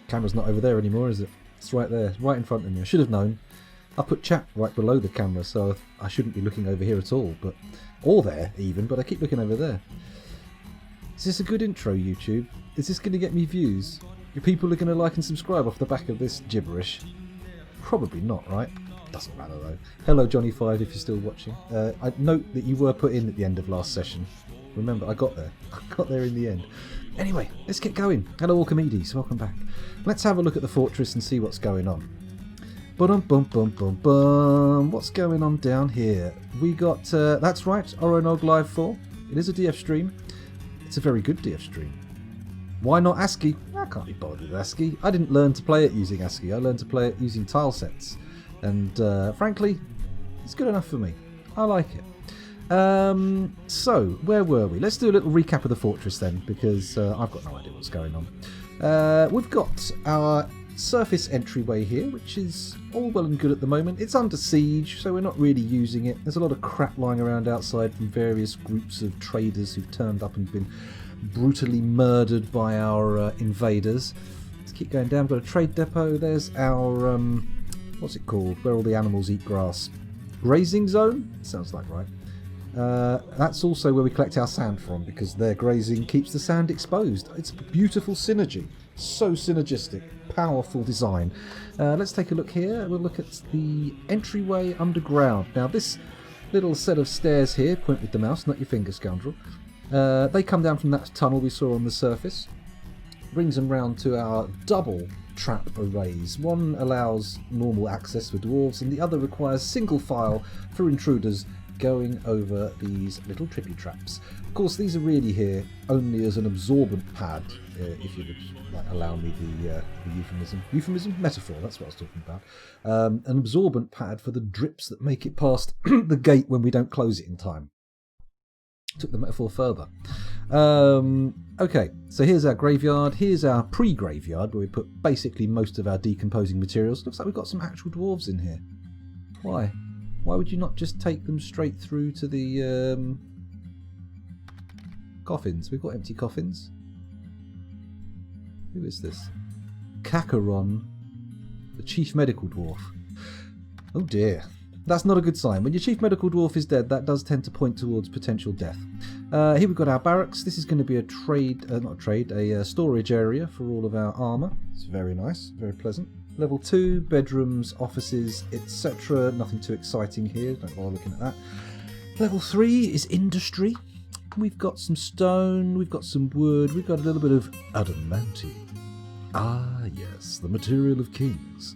Camera's not over there anymore, is it? It's right there, right in front of me. I should have known. I put chat right below the camera, so I shouldn't be looking over here at all, or there even, but I keep looking over there. Is this a good intro, YouTube? Is this going to get me views? Are people going to like and subscribe off the back of this gibberish? Probably not, right? Doesn't matter though. Hello Johnny5 if you're still watching. I note that you were put in at the end of last session. Remember, I got there. I got there in the end. Anyway, let's get going. Hello Archimedes, welcome back. Let's have a look at the fortress and see what's going on. Bum. What's going on down here? We got, that's right, Oronog Live 4. It is a DF stream. It's a very good DF stream. Why not ASCII? I can't be bothered with ASCII. I didn't learn to play it using ASCII. I learned to play it using tile sets. And frankly, it's good enough for me. I like it. So, where were we? Let's do a little recap of the fortress then, because I've got no idea what's going on. We've got our surface entryway here, which is all well and good at the moment. It's under siege, so we're not really using it. There's a lot of crap lying around outside from various groups of traders who've turned up and been brutally murdered by our invaders. Let's keep going down. We've got a trade depot. There's our, what's it called? Where all the animals eat grass. Grazing zone? Sounds like right. That's also where we collect our sand from, because their grazing keeps the sand exposed. It's a beautiful synergy. So synergistic. Powerful design. Let's take a look here. We'll look at the entryway underground. Now this little set of stairs here, point with the mouse, not your finger, scoundrel. They come down from that tunnel we saw on the surface. Brings them round to our double trap arrays. One allows normal access for dwarves and the other requires single file for intruders going over these little trippy traps. Of course, these are really here only as an absorbent pad, if you would allow me the euphemism, metaphor, that's what I was talking about. An absorbent pad for the drips that make it past the gate when we don't close it in time. Took the metaphor further. Okay, so here's our graveyard. Here's our pre-graveyard, where we put basically most of our decomposing materials. Looks like we've got some actual dwarves in here. Why? Why would you not just take them straight through to the coffins? We've got empty coffins. Who is this? Kakarron, the chief medical dwarf. Oh dear. That's not a good sign. When your chief medical dwarf is dead, that does tend to point towards potential death. Here we've got our barracks. This is going to be a storage area for all of our armour. It's very nice, very pleasant. Level 2, bedrooms, offices, etc. Nothing too exciting here, don't bother looking at that. Level 3 is industry. We've got some stone, we've got some wood, we've got a little bit of adamantine. Ah yes, the material of kings.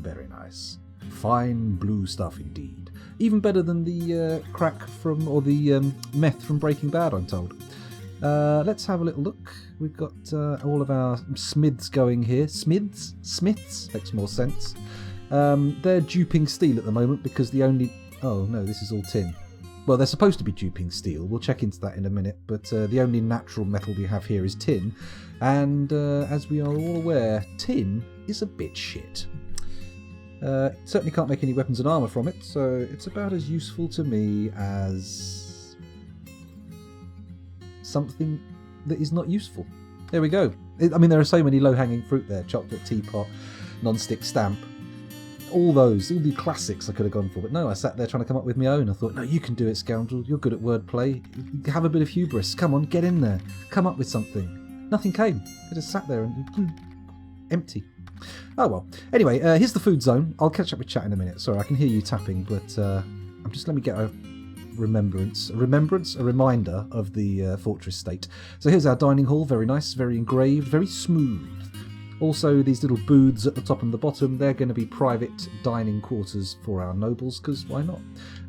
Very nice. Fine blue stuff indeed. Even better than the crack from, or the meth from Breaking Bad, I'm told. Let's have a little look. We've got all of our smiths going here. Smiths? Makes more sense. They're duping steel at the moment because the only... Oh no, this is all tin. Well, they're supposed to be duping steel. We'll check into that in a minute. But the only natural metal we have here is tin. And as we are all aware, tin is a bit shit. Certainly can't make any weapons and armour from it, so it's about as useful to me as something that is not useful. There we go. I mean, there are so many low-hanging fruit there. Chocolate, teapot, non-stick stamp. All the classics I could have gone for. But no, I sat there trying to come up with my own. I thought, no, you can do it, scoundrel. You're good at wordplay. Have a bit of hubris. Come on, get in there. Come up with something. Nothing came. I just sat there and empty. Oh well. Anyway, here's the food zone. I'll catch up with chat in a minute. Sorry, I can hear you tapping, but let me get a reminder of the fortress state. So here's our dining hall. Very nice, very engraved, very smooth. Also, these little booths at the top and the bottom, they're going to be private dining quarters for our nobles, because why not?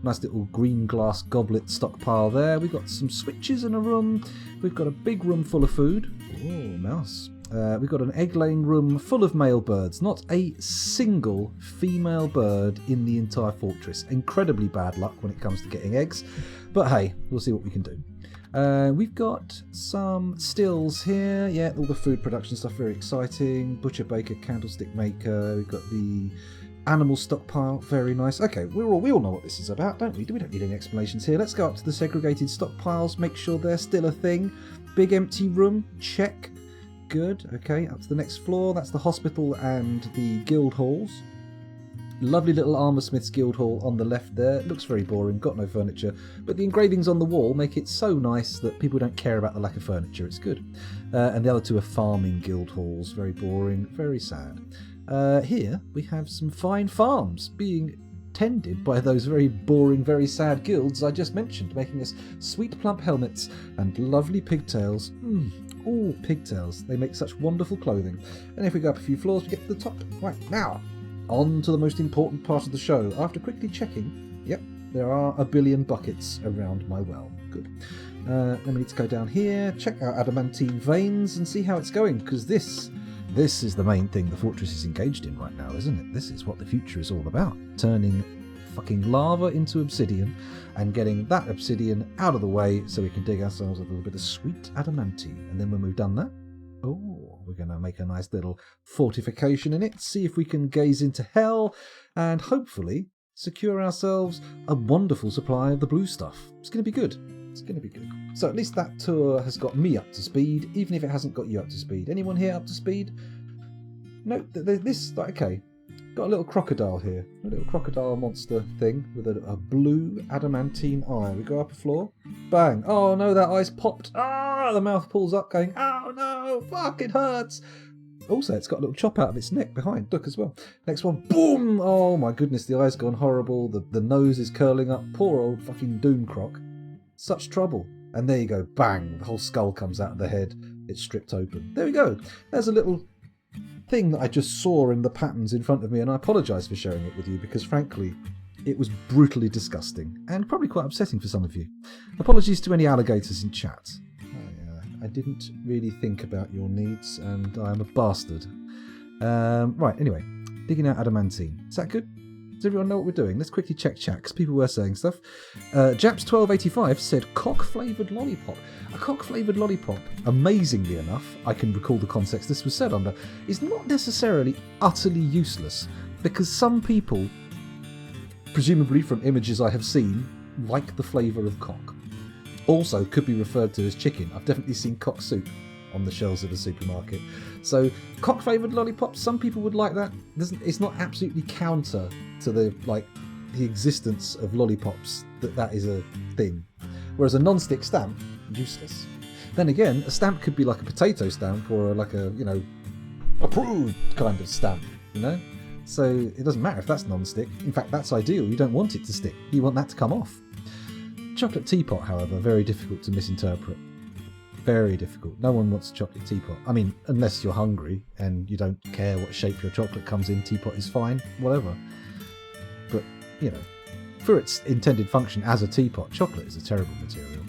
Nice little green glass goblet stockpile there. We've got some switches in a room. We've got a big room full of food. Oh, mouse. We've got an egg-laying room full of male birds. Not a single female bird in the entire fortress. Incredibly bad luck when it comes to getting eggs. But hey, we'll see what we can do. We've got some stills here. Yeah, all the food production stuff, very exciting. Butcher, baker, candlestick maker. We've got the animal stockpile, very nice. Okay, we all know what this is about, don't we? We don't need any explanations here. Let's go up to the segregated stockpiles, make sure they're still a thing. Big empty room, check. good. Okay, up to the next floor. That's the hospital and the guild halls. Lovely little armoursmith's guild hall on the left there. It looks very boring, got no furniture, but the engravings on the wall make it so nice that people don't care about the lack of furniture. It's good. And the other two are farming guild halls. Very boring, very sad. Here we have some fine farms being tended by those very boring, very sad guilds I just mentioned, making us sweet plump helmets and lovely pigtails. Ooh, pigtails. They make such wonderful clothing. And if we go up a few floors, we get to the top. Right, now, on to the most important part of the show. After quickly checking, yep, there are a billion buckets around my well. Good. Then we need to go down here, check out adamantine veins and see how it's going, because this is the main thing the fortress is engaged in right now, isn't it? This is what the future is all about. Turning fucking lava into obsidian and getting that obsidian out of the way so we can dig ourselves a little bit of sweet adamantine. And then when we've done that, we're going to make a nice little fortification in it, see if we can gaze into hell, and hopefully secure ourselves a wonderful supply of the blue stuff. It's going to be good. It's going to be good. So at least that tour has got me up to speed, even if it hasn't got you up to speed. Anyone here up to speed? No, okay. Got a little crocodile here. A little crocodile monster thing with a blue adamantine eye. We go up a floor. Bang. Oh no, that eye's popped. Ah, the mouth pulls up going, oh no, fuck, it hurts. Also, it's got a little chop out of its neck behind. Look as well. Next one. Boom. Oh my goodness, the eye's gone horrible. The nose is curling up. Poor old fucking Doomcroc. Such trouble. And there you go. Bang. The whole skull comes out of the head. It's stripped open. There we go. There's a little thing that I just saw in the patterns in front of me, and I apologise for sharing it with you because, frankly, it was brutally disgusting and probably quite upsetting for some of you. Apologies to any alligators in chat. I didn't really think about your needs, and I'm a bastard. Right, anyway, digging out adamantine. Is that good? Does everyone know what we're doing? Let's quickly check chat, because people were saying stuff. Japs1285 said cock-flavoured lollipop. A cock-flavoured lollipop, amazingly enough, I can recall the context this was said under, is not necessarily utterly useless, because some people, presumably from images I have seen, like the flavour of cock. Also could be referred to as chicken. I've definitely seen cock soup on the shelves of a supermarket. So cock-flavoured lollipops, some people would like that. It's not absolutely counter to the existence of lollipops that is a thing. Whereas a non-stick stamp, useless. Then again, a stamp could be like a potato stamp or approved kind of stamp, So it doesn't matter if that's non-stick. In fact, that's ideal. You don't want it to stick. You want that to come off. Chocolate teapot, however, very difficult to misinterpret. Very difficult. No one wants a chocolate teapot. I mean, unless you're hungry and you don't care what shape your chocolate comes in, teapot is fine, whatever. But, for its intended function as a teapot, chocolate is a terrible material.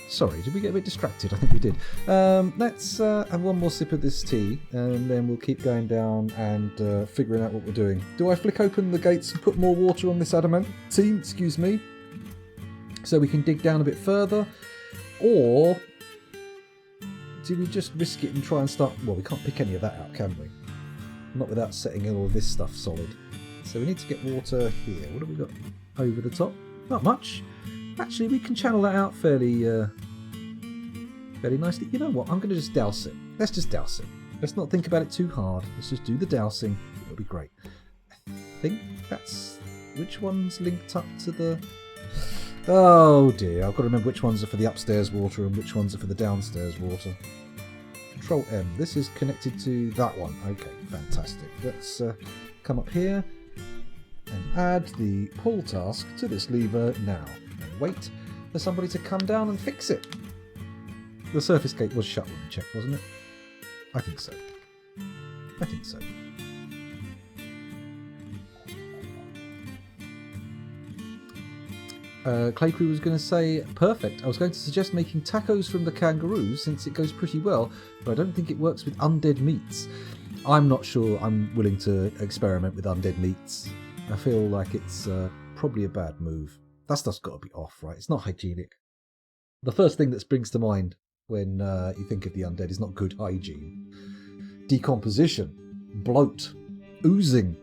Sorry, did we get a bit distracted? I think we did. Let's have one more sip of this tea, and then we'll keep going down and figuring out what we're doing. Do I flick open the gates and put more water on this adamantine? Excuse me. So we can dig down a bit further, or do we just risk it and try and start? Well, we can't pick any of that out, can we? Not without setting all of this stuff solid. So we need to get water here. What have we got over the top? Not much. Actually, we can channel that out fairly nicely. You know what? I'm going to just douse it. Let's just douse it. Let's not think about it too hard. Let's just do the dousing. It'll be great. I think that's... Which one's linked up to the... Oh dear, I've got to remember which ones are for the upstairs water and which ones are for the downstairs water. Control M. This is connected to that one. Okay, fantastic. Let's come up here and add the pull task to this lever now. And wait for somebody to come down and fix it. The surface gate was shut when we checked, wasn't it? I think so. I think so. Clay Crew was going to say, perfect. I was going to suggest making tacos from the kangaroos since it goes pretty well, but I don't think it works with undead meats. I'm not sure I'm willing to experiment with undead meats. I feel like it's probably a bad move. That stuff's got to be off, right? It's not hygienic. The first thing that springs to mind when you think of the undead is not good hygiene. Decomposition, bloat, oozing,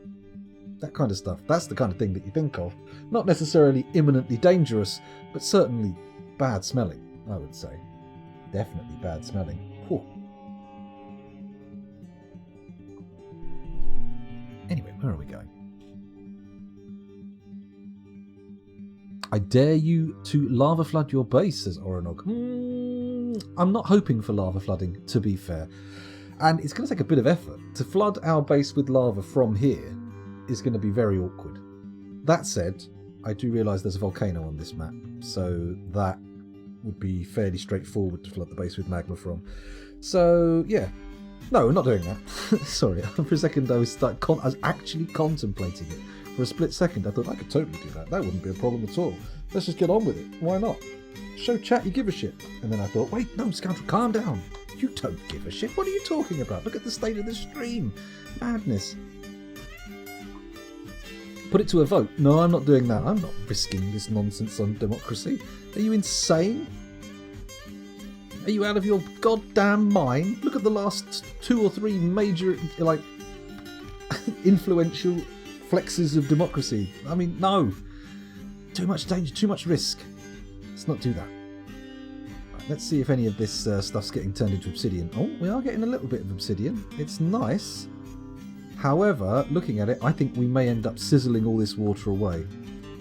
that kind of stuff. That's the kind of thing that you think of. Not necessarily imminently dangerous, but certainly bad smelling, I would say. Definitely bad smelling. Whew. Where are we going? I dare you to lava flood your base, says Oronog. I'm not hoping for lava flooding, to be fair. And it's going to take a bit of effort. To flood our base with lava from here is going to be very awkward. That said, I do realise there's a volcano on this map, so that would be fairly straightforward to flood the base with magma from. So, yeah. No, we're not doing that. Sorry, for a second I was actually contemplating it. For a split second I thought I could totally do that. That wouldn't be a problem at all. Let's just get on with it. Why not? Show chat you give a shit. And then I thought, wait, no, Scoundrel, calm down. You don't give a shit. What are you talking about? Look at the state of the stream. Madness. Put it to a vote. No, I'm not doing that. I'm not risking this nonsense on democracy. Are you insane? Are you out of your goddamn mind? Look at the last 2 or 3 major, like, influential flexes of democracy. I mean, no. Too much danger, too much risk. Let's not do that. Right, let's see if any of this stuff's getting turned into obsidian. Oh, we are getting a little bit of obsidian. It's nice. However, looking at it, I think we may end up sizzling all this water away.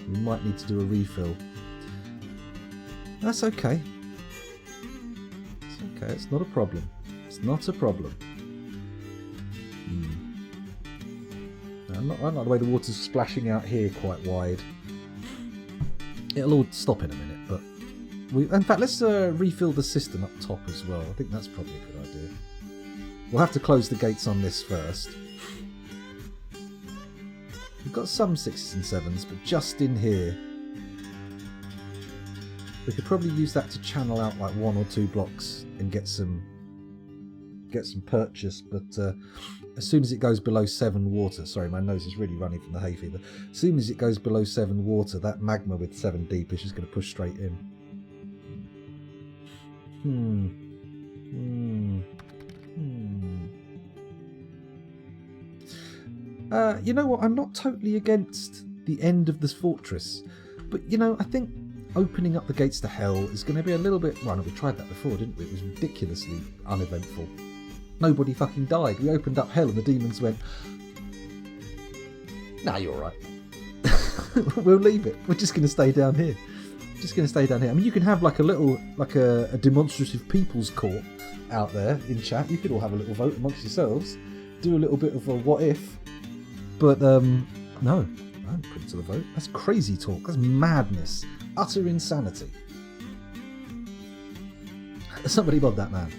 We might need to do a refill. That's okay. It's okay, it's not a problem. It's not a problem. I like the way the water's splashing out here quite wide. It'll all stop in a minute, but... in fact, let's refill the system up top as well. I think that's probably a good idea. We'll have to close the gates on this first. We've got some 6s and 7s, but just in here. We could probably use that to channel out like 1 or 2 blocks and get some purchase, but as soon as it goes below 7 water, sorry, my nose is really running from the hay fever. As soon as it goes below 7 water, that magma with 7 deep is just going to push straight in. You know what? I'm not totally against the end of this fortress, but you know, I think opening up the gates to hell is going to be a little bit... Well, no, we tried that before, didn't we? It was ridiculously uneventful. Nobody fucking died. We opened up hell and the demons went, nah, you're alright. We'll leave it. We're just going to stay down here. Just going to stay down here. I mean, you can have like a little, like a demonstrative people's court out there in chat. You could all have a little vote amongst yourselves. Do a little bit of a what if. But, no. I don't put it to the vote. That's crazy talk. That's madness. Utter insanity. Somebody bod that man.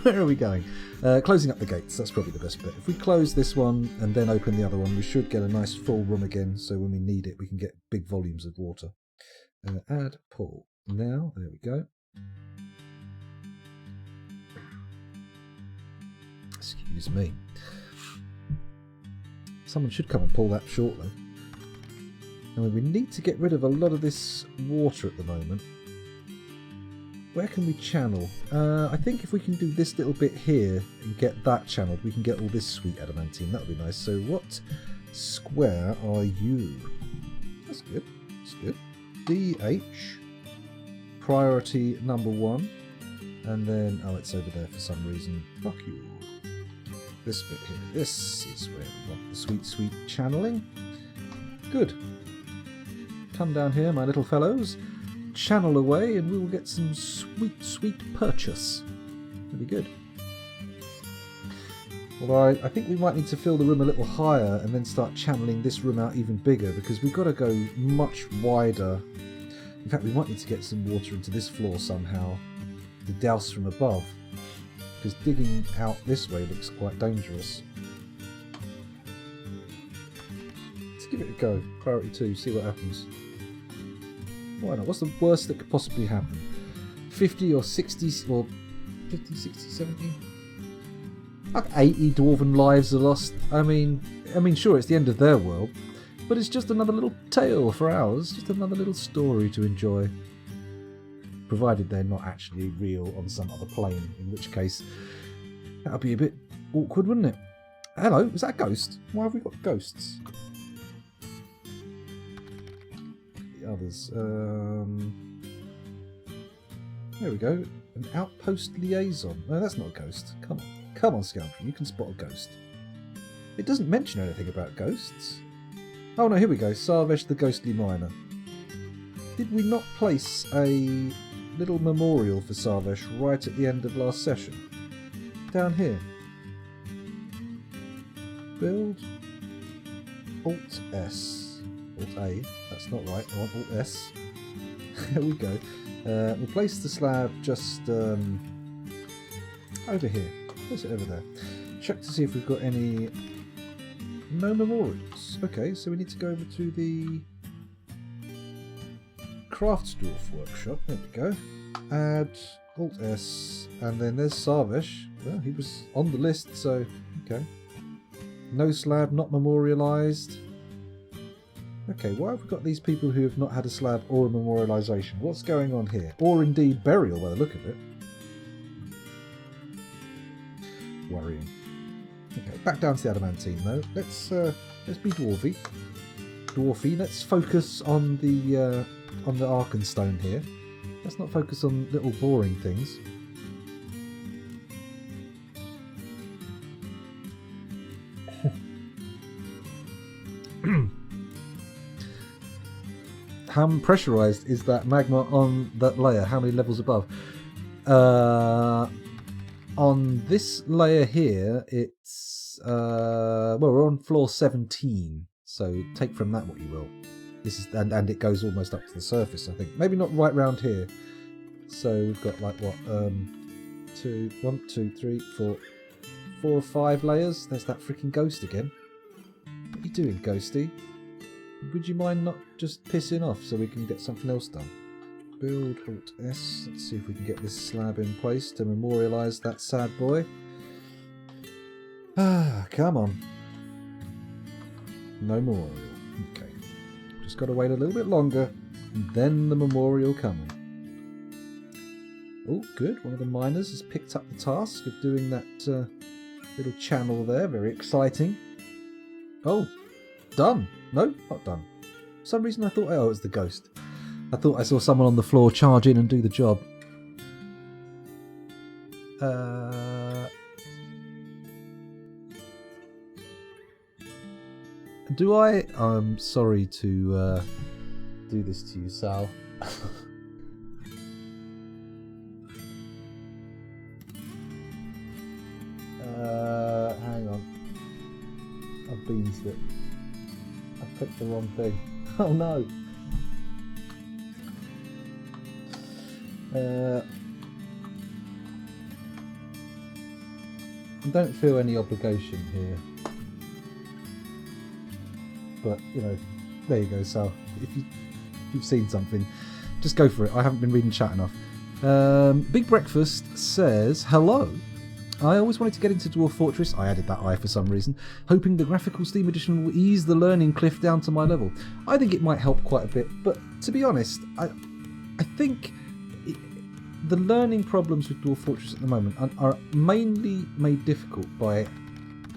Where are we going? Closing up the gates, that's probably the best bit. If we close this one and then open the other one, we should get a nice full room again, so when we need it we can get big volumes of water. Add pull. Now, there we go. Excuse me. Someone should come and pull that shortly. I mean, we need to get rid of a lot of this water at the moment. Where can we channel? I think if we can do this little bit here and get that channeled, we can get all this sweet adamantine. That would be nice. So what square are you? That's good. That's good. DH. Priority number 1. And then, oh, it's over there for some reason. Fuck you. This bit here. This is where we want the sweet, sweet channeling. Good. Come down here, my little fellows. Channel away and we will get some sweet, sweet purchase. Really good. Although I think we might need to fill the room a little higher and then start channeling this room out even bigger, because we've got to go much wider. In fact, we might need to get some water into this floor somehow to douse from above, because digging out this way looks quite dangerous. Let's give it a go. Priority 2, see what happens. Why not? What's the worst that could possibly happen? 50 or 60, or 50, 60, 70? Like 80 dwarven lives are lost. I mean, sure, it's the end of their world, but it's just another little tale for ours. Just another little story to enjoy. Provided they're not actually real on some other plane, in which case that would be a bit awkward, wouldn't it? Hello, is that a ghost? Why have we got ghosts? Others. There we go. An outpost liaison. No, that's not a ghost. Come on, scoundrel. You can spot a ghost. It doesn't mention anything about ghosts. Oh no, here we go. Sarvesh the Ghostly Miner. Did we not place a little memorial for Sarvesh right at the end of last session? Down here. Build. Alt S. Alt A. That's not right. I want Alt S. There we go. We'll place the slab just over here. Place it over there. Check to see if we've got any... No memorials. Okay, so we need to go over to the Craftsdwarf workshop. There we go. Add Alt S, and then there's Sarvesh. Well, he was on the list, so okay. No slab, not memorialised. Okay, why have we got these people who have not had a slab or a memorialisation? What's going on here? Or indeed burial, by the look of it. Worrying. Okay, back down to the adamantine though. Let's be dwarfy. Let's focus on the Arkenstone here. Let's not focus on little boring things. How pressurized is that magma on that layer? How many levels above? On this layer here, it's well, we're on floor 17, so take from that what you will. This is and it goes almost up to the surface, I think. Maybe not right round here. So we've got like what 1, 2, 3, 4 or 5 layers. There's that freaking ghost again. What are you doing, Ghosty? Would you mind not just pissing off so we can get something else done? Build Alt S. Let's see if we can get this slab in place to memorialise that sad boy. Ah, come on. No memorial. Okay. Just got to wait a little bit longer, and then the memorial coming. Oh, good. One of the miners has picked up the task of doing that little channel there. Very exciting. Oh, done. No, not done. For some reason I thought, oh, it was the ghost. I thought I saw someone on the floor charge in and do the job. Do I? I'm sorry to do this to you, Sal. Hang on. I've beansed it. I picked the wrong thing. Oh no! I don't feel any obligation here. But, you know, there you go, Sal. If you've seen something, just go for it. I haven't been reading chat enough. Big Breakfast says, hello. I always wanted to get into Dwarf Fortress. I added that I for some reason, hoping the graphical Steam edition will ease the learning cliff down to my level. I think it might help quite a bit, but to be honest, I think the learning problems with Dwarf Fortress at the moment are mainly made difficult by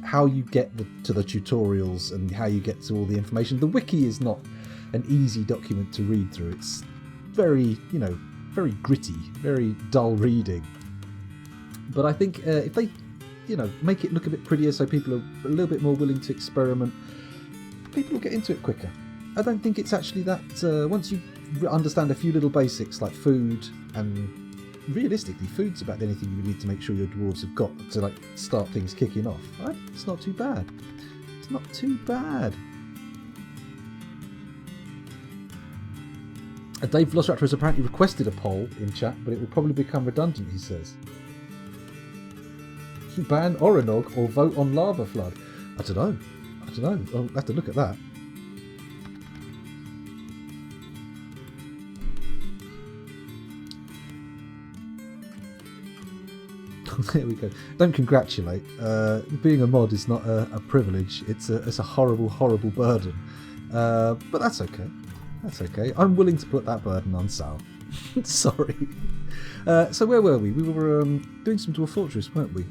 how you get to the tutorials and how you get to all the information. The wiki is not an easy document to read through. It's very, very gritty, very dull reading. But I think if they, make it look a bit prettier so people are a little bit more willing to experiment, people will get into it quicker. I don't think it's actually that... once you understand a few little basics like food, and realistically, food's about the only thing you need to make sure your dwarves have got to start things kicking off. Right? It's not too bad. It's not too bad. Dave Velociraptor has apparently requested a poll in chat, but it will probably become redundant, he says. Ban Oronog or vote on Lava Flood? I don't know. I'll have to look at that. There we go. Don't congratulate. Being a mod is not a privilege. It's a horrible, horrible burden. But that's okay. That's okay. I'm willing to put that burden on Sal. Sorry. So where were we? We were doing some Dwarf Fortress, weren't we?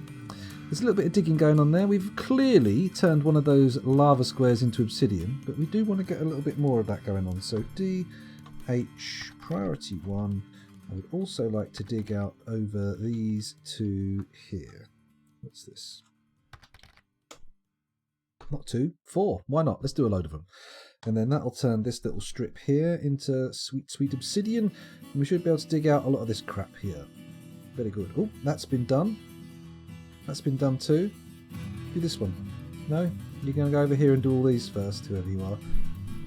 There's a little bit of digging going on there. We've clearly turned one of those lava squares into obsidian, but we do want to get a little bit more of that going on. So DH priority 1. I would also like to dig out over these two here. What's this? Not 2, 4. Why not? Let's do a load of them. And then that'll turn this little strip here into sweet, sweet obsidian. And we should be able to dig out a lot of this crap here. Very good. Oh, that's been done. That's been done too. Do this one. No? You're going to go over here and do all these first, whoever you are.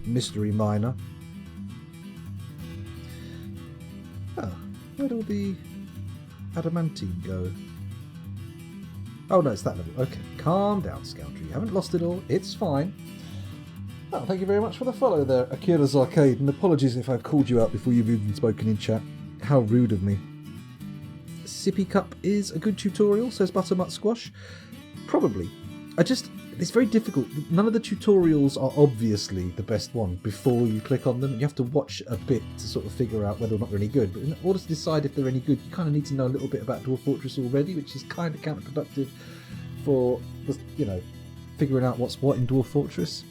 Mystery miner. Oh, where'd all the adamantine go? Oh no, it's that level. Okay, calm down, Scoundrel. You haven't lost it all. It's fine. Oh, thank you very much for the follow there, Akira's Arcade, and apologies if I've called you out before you've even spoken in chat. How rude of me. Sippy Cup is a good tutorial, says Butternut Squash. Probably. It's very difficult. None of the tutorials are obviously the best one before you click on them. You have to watch a bit to sort of figure out whether or not they're any good. But in order to decide if they're any good, you kind of need to know a little bit about Dwarf Fortress already, which is kind of counterproductive for, figuring out what's what in Dwarf Fortress.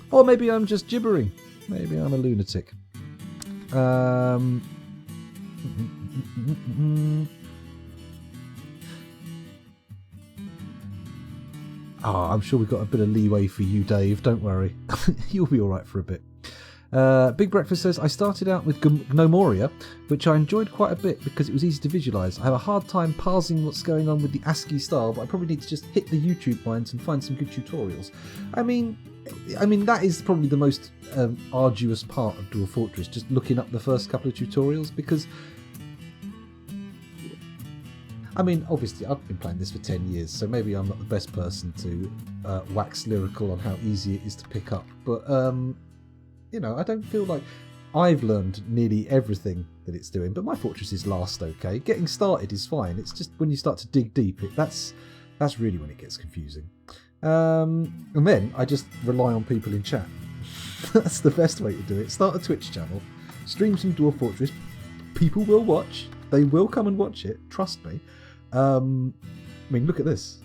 Or maybe I'm just gibbering. Maybe I'm a lunatic. I'm sure we've got a bit of leeway for you, Dave. Don't worry. You'll be alright for a bit. Big Breakfast says, I started out with Gnomoria, which I enjoyed quite a bit because it was easy to visualise. I have a hard time parsing what's going on with the ASCII style, but I probably need to just hit the YouTube minds and find some good tutorials. I mean, that is probably the most arduous part of Dwarf Fortress, just looking up the first couple of tutorials, because obviously I've been playing this for 10 years, so maybe I'm not the best person to wax lyrical on how easy it is to pick up, but I don't feel like I've learned nearly everything that it's doing, but my fortresses last okay. Getting started is fine. It's just when you start to dig deep, that's really when it gets confusing. And then I just rely on people in chat. That's the best way to do it. Start a Twitch channel, stream some Dwarf Fortress. People will watch. They will come and watch it. Trust me. Look at this.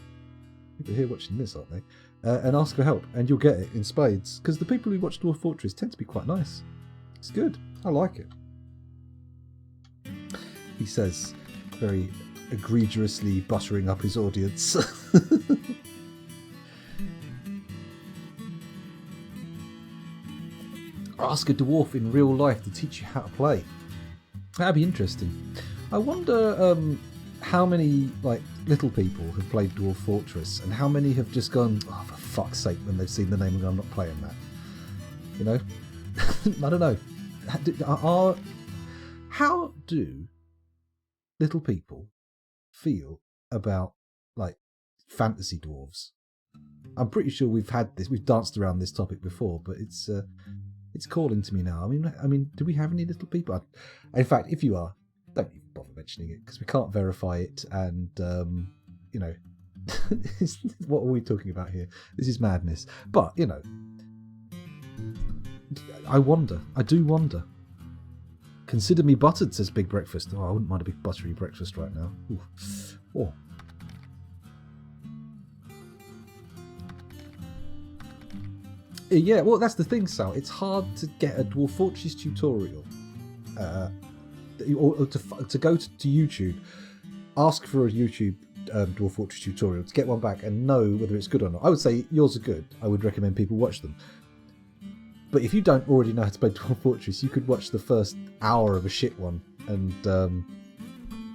People here watching this, aren't they? And ask for help, and you'll get it in spades. Because the people who watch Dwarf Fortress tend to be quite nice. It's good. I like it. He says, very egregiously buttering up his audience. Ask a dwarf in real life to teach you how to play. That'd be interesting. I wonder how many little people have played Dwarf Fortress, and how many have just gone, oh, for fuck's sake, when they've seen the name and gone, I'm not playing that. I don't know. How do little people feel about fantasy dwarves? I'm pretty sure we've danced around this topic before, but it's calling to me now. I mean, do we have any little people? In fact, if you are, don't even bother mentioning it, because we can't verify it, and what are we talking about here? This is madness. But I do wonder. Consider me buttered, says Big Breakfast. Oh, I wouldn't mind a big buttery breakfast right now. Ooh. Oh. Yeah, well, that's the thing, Sal. It's hard to get a Dwarf Fortress tutorial, or to go to YouTube, ask for a YouTube Dwarf Fortress tutorial to get one back and know whether it's good or not. I would say yours are good. I would recommend people watch them. But if you don't already know how to play Dwarf Fortress, you could watch the first hour of a shit one, and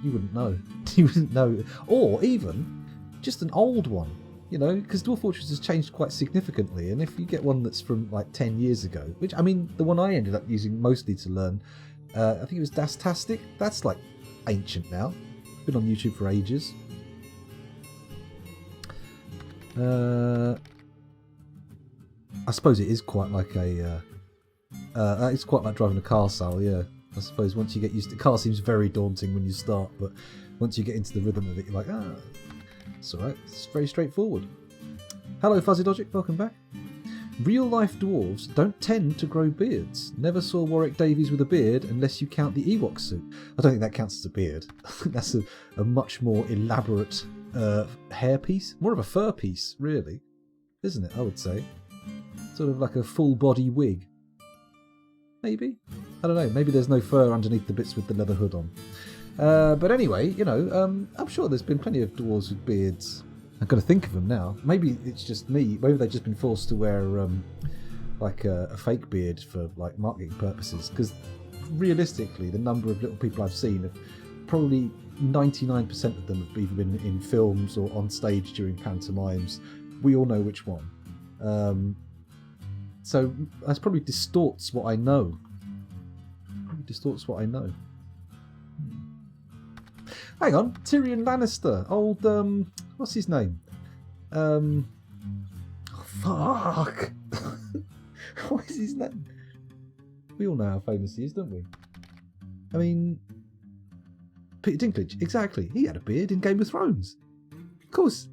you wouldn't know. You wouldn't know, or even just an old one. Because Dwarf Fortress has changed quite significantly, and if you get one that's from 10 years ago, which, the one I ended up using mostly to learn, I think it was Dastastic. That's ancient now. Been on YouTube for ages. I suppose it is quite it's quite like driving a car, Sal, yeah. I suppose once you get used to it, the car seems very daunting when you start, but once you get into the rhythm of it, you're like, it's alright, it's very straightforward. Hello Fuzzy Logic, welcome back. Real life dwarves don't tend to grow beards. Never saw Warwick Davies with a beard unless you count the Ewok suit. I don't think that counts as a beard. That's a much more elaborate hair piece. More of a fur piece, really. Isn't it, I would say. Sort of like a full body wig. Maybe? I don't know, maybe there's no fur underneath the bits with the leather hood on. But anyway, I'm sure there's been plenty of dwarves with beards I've got to think of them now. Maybe it's just me. Maybe they've just been forced to wear like a fake beard for like marketing purposes. Because realistically, the number of little people I've seen, have probably 99% of them have either been in films or on stage during pantomimes. We all know which one. So that probably distorts what I know. Hang on, Tyrion Lannister, old what's his name? Fuck. What is his name? We all know how famous he is, don't we? I mean, Peter Dinklage, exactly. He had a beard in Game of Thrones. Of course.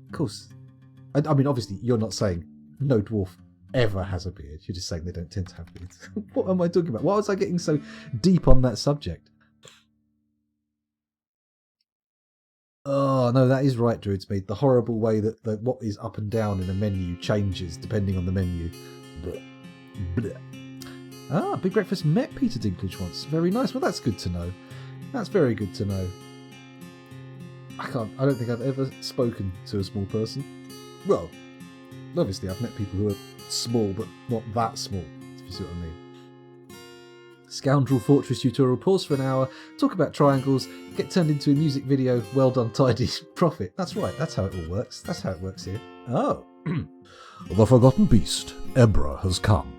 I mean, obviously, you're not saying no dwarf ever has a beard. You're just saying they don't tend to have beards. What am I talking about? Why was I getting so deep on that subject? Oh, no, that is right, Druidsmead. The horrible way that what is up and down in a menu changes depending on the menu. Blech. Blech. Ah, Big Breakfast met Peter Dinklage once. Very nice. Well, that's good to know. That's very good to know. I don't think I've ever spoken to a small person. Well, obviously I've met people who are small, but not that small, if you see what I mean. Scoundrel Fortress tutorial, pause for an hour, talk about triangles, get turned into a music video, well done, tidy, profit. That's right, that's how it all works. That's how it works here. Oh. The forgotten beast, Ebra, has come.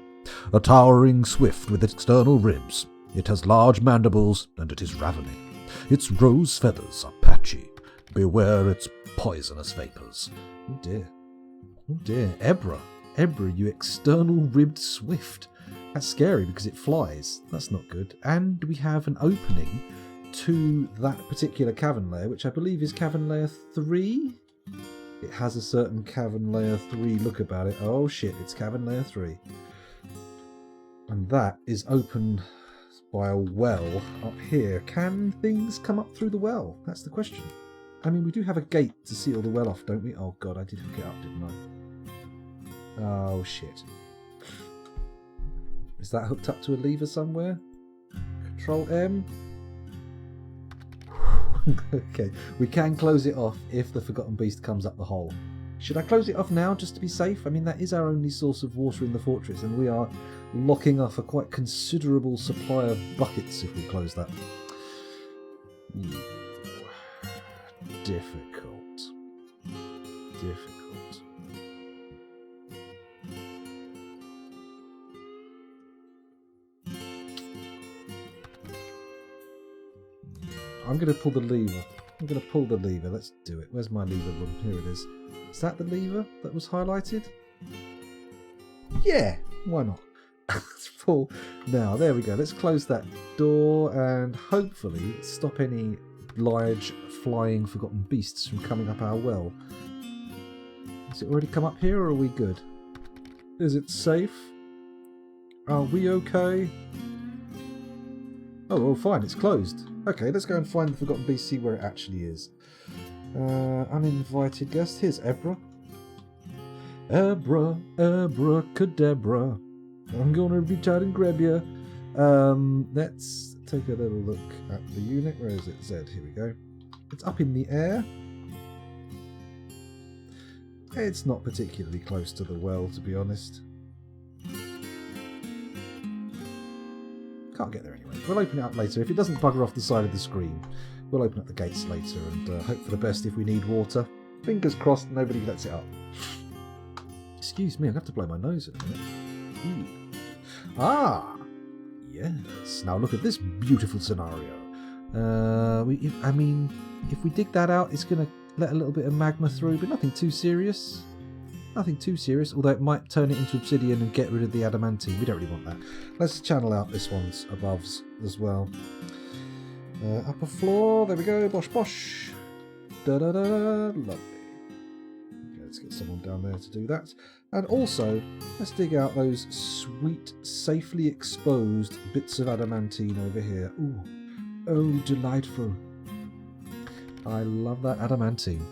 A towering swift with external ribs. It has large mandibles, and it is ravening. Its rose feathers are patchy. Beware its poisonous vapours. Oh dear. Oh dear. Ebra, you external ribbed swift. That's scary because it flies. That's not good. And we have an opening to that particular cavern layer, which I believe is cavern layer 3. It has a certain cavern layer 3 look about it. Oh shit, it's cavern layer 3. And that is open by a well up here. Can things come up through the well? That's the question. I mean, we do have a gate to seal the well off, don't we? Oh god, I did hook it up, didn't I? Oh shit. Is that hooked up to a lever somewhere? Control M. Okay, we can close it off if the Forgotten Beast comes up the hole. Should I close it off now just to be safe? I mean, that is our only source of water in the fortress, and we are locking off a quite considerable supply of buckets if we close that. Difficult. I'm going to pull the lever. Let's do it. Where's my lever run? Here it is. Is that the lever that was highlighted? Yeah, why not? Let's pull. Now, there we go. Let's close that door and hopefully stop any large flying forgotten beasts from coming up our well. Has it already come up here or are we good? Is it safe? Are we okay? Oh, well, fine. It's closed. Okay, let's go and find the Forgotten Beast, see where it actually is. Uninvited guest. Here's Ebra. Ebra, abracadabra. I'm gonna reach out and grab you. Let's take a little look at the unit. Where is it? Z. Here we go. It's up in the air. It's not particularly close to the well, to be honest. Can't get there anyway. We'll open it up later. If it doesn't bugger off the side of the screen, we'll open up the gates later and hope for the best if we need water. Fingers crossed nobody lets it up. Excuse me, I'm going to have to blow my nose in a minute. Ooh. Ah! Yes. Now look at this beautiful scenario. If we dig that out, it's going to let a little bit of magma through, but nothing too serious. Nothing too serious, although it might turn it into obsidian and get rid of the adamantine. We don't really want that. Let's channel out this one's aboves as well. Upper floor, there we go, bosh bosh. Da-da-da, lovely. Okay, let's get someone down there to do that. And also, let's dig out those sweet, safely exposed bits of adamantine over here. Ooh, oh, delightful. I love that adamantine.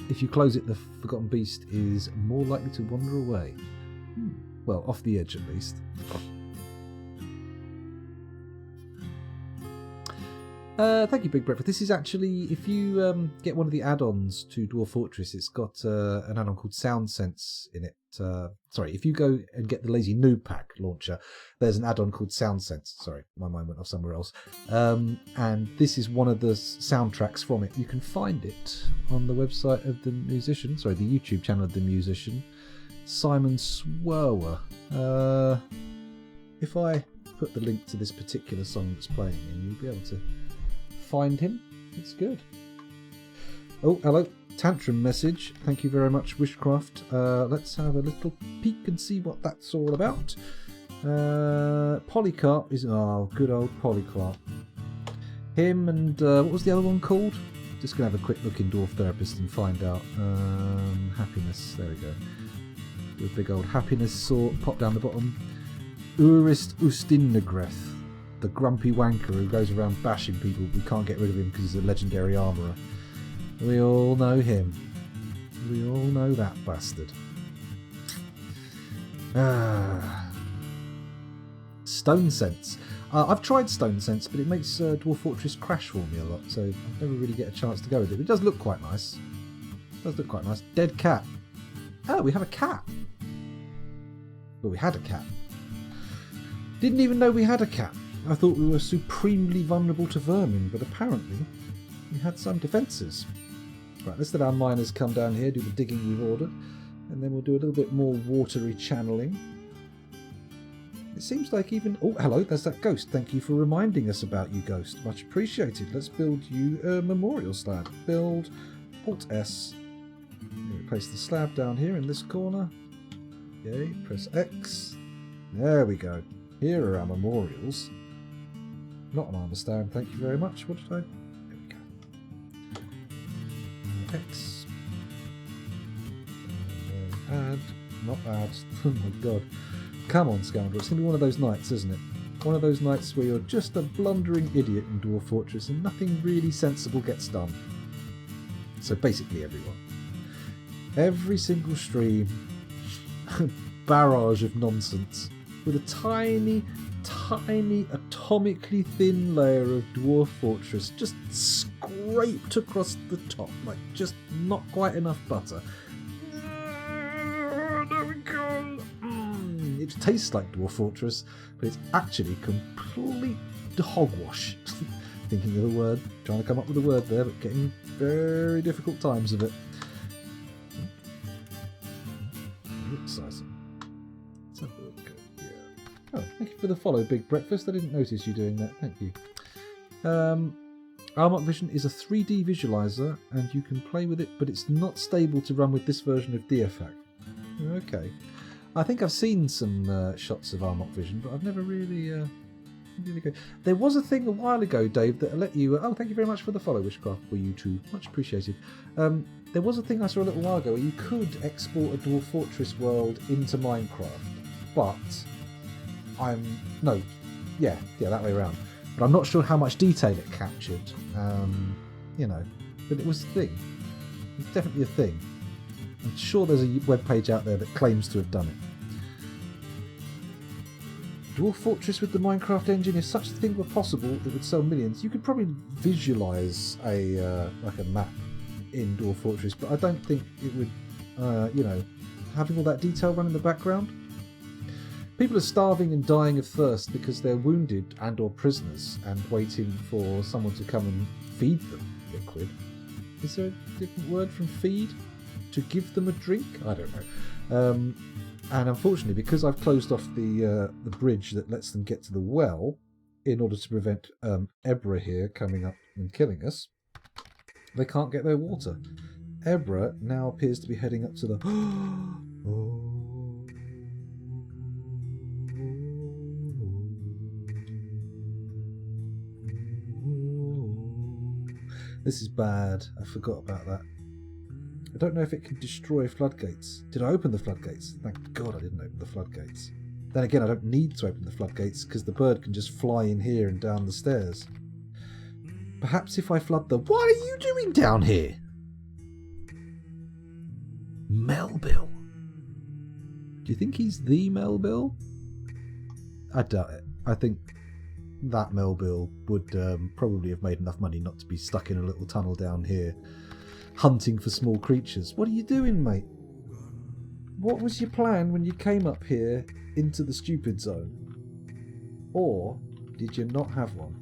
If you close it, the Forgotten Beast is more likely to wander away. Well, off the edge at least. Thank you, Big Breakfast. This is actually, if you get one of the add-ons to Dwarf Fortress, it's got an add-on called Sound Sense in it. Sorry, if you go and get the Lazy Noob Pack launcher, there's an add-on called Sound Sense. Sorry, my mind went off somewhere else. And this is one of the soundtracks from it. You can find it on the website of the musician, sorry, the YouTube channel of the musician, Simon Swerwer. If I put the link to this particular song that's playing in, you'll be able to find him. It's good. Oh, hello. Tantrum message. Thank you very much, Wishcraft. Let's have a little peek and see what that's all about. Polycarp is... Oh, good old Polycarp. Him and... what was the other one called? Just going to have a quick look in Dwarf Therapist and find out. Happiness. There we go. Do a big old happiness sort. Pop down the bottom. Urist Ustinnegreth. The grumpy wanker who goes around bashing people. We can't get rid of him because he's a legendary armourer. We all know him. We all know that bastard. Stone Sense. I've tried Stone Sense, but it makes Dwarf Fortress crash for me a lot, so I never really get a chance to go with it. It does look quite nice. It does look quite nice. Dead cat. Oh, we have a cat. Well, we had a cat. Didn't even know we had a cat. I thought we were supremely vulnerable to vermin, but apparently we had some defences. Right, let's let our miners come down here, do the digging we've ordered, and then we'll do a little bit more watery channeling. It seems like even... Oh, hello, there's that ghost. Thank you for reminding us about you, ghost. Much appreciated. Let's build you a memorial slab. Build, Alt-S. Place the slab down here in this corner. Okay, press X. There we go. Here are our memorials. Not an armour stand, thank you very much. What did I... There we go. X. Add. Not add. Oh my god. Come on, Scoundrel. It's going to be one of those nights, isn't it? One of those nights where you're just a blundering idiot in Dwarf Fortress and nothing really sensible gets done. So basically everyone. Every single stream. Barrage of nonsense. With a tiny, tiny, atomically thin layer of Dwarf Fortress just scraped across the top, like just not quite enough butter. There we go. It tastes like Dwarf Fortress, but it's actually complete hogwash. Thinking of the word, trying to come up with a word there, but getting very difficult times of it. Very exciting. Let's have a look. Oh, thank you for the follow, Big Breakfast. I didn't notice you doing that. Thank you. Armok Vision is a 3D visualizer, and you can play with it, but it's not stable to run with this version of DFAC. Okay. I think I've seen some shots of Armok Vision, but I've never really go. There was a thing a while ago, Dave, that let you... oh, thank you very much for the follow, Wishcraft, for you too. Much appreciated. There was a thing I saw a little while ago where you could export a Dwarf Fortress world into Minecraft, but... Yeah, that way around. But I'm not sure how much detail it captured. You know, but it was a thing. It's definitely a thing. I'm sure there's a web page out there that claims to have done it. Dwarf Fortress with the Minecraft engine. If such a thing were possible, it would sell millions. You could probably visualize a map in Dwarf Fortress, but I don't think it would. You know, having all that detail run in the background. People are starving and dying of thirst because they're wounded and or prisoners and waiting for someone to come and feed them liquid. Is there a different word from feed? To give them a drink? I don't know. And unfortunately, because I've closed off the bridge that lets them get to the well in order to prevent Ebra here coming up and killing us, they can't get their water. Ebra now appears to be heading up to the... oh. This is bad. I forgot about that. I don't know if it can destroy floodgates. Did I open the floodgates? Thank God I didn't open the floodgates. Then again, I don't need to open the floodgates because the bird can just fly in here and down the stairs. Perhaps if I flood the... What are you doing down here? Melville. Do you think he's the Melville? I doubt it. I think that Melville would probably have made enough money not to be stuck in a little tunnel down here hunting for small creatures. What are you doing, mate? What was your plan when you came up here into the stupid zone? Or did you not have one?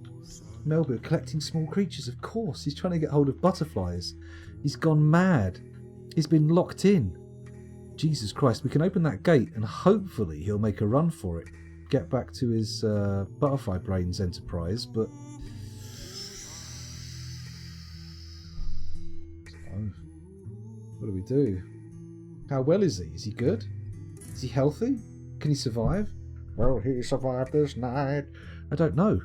Melville collecting small creatures, of course. He's trying to get hold of butterflies. He's gone mad. He's been locked in. Jesus Christ, we can open that gate and hopefully he'll make a run for it. Get back to his butterfly brains enterprise, but... Oh, what do we do? How well is he? Is he good? Is he healthy? Can he survive? Will he survive this night? I don't know.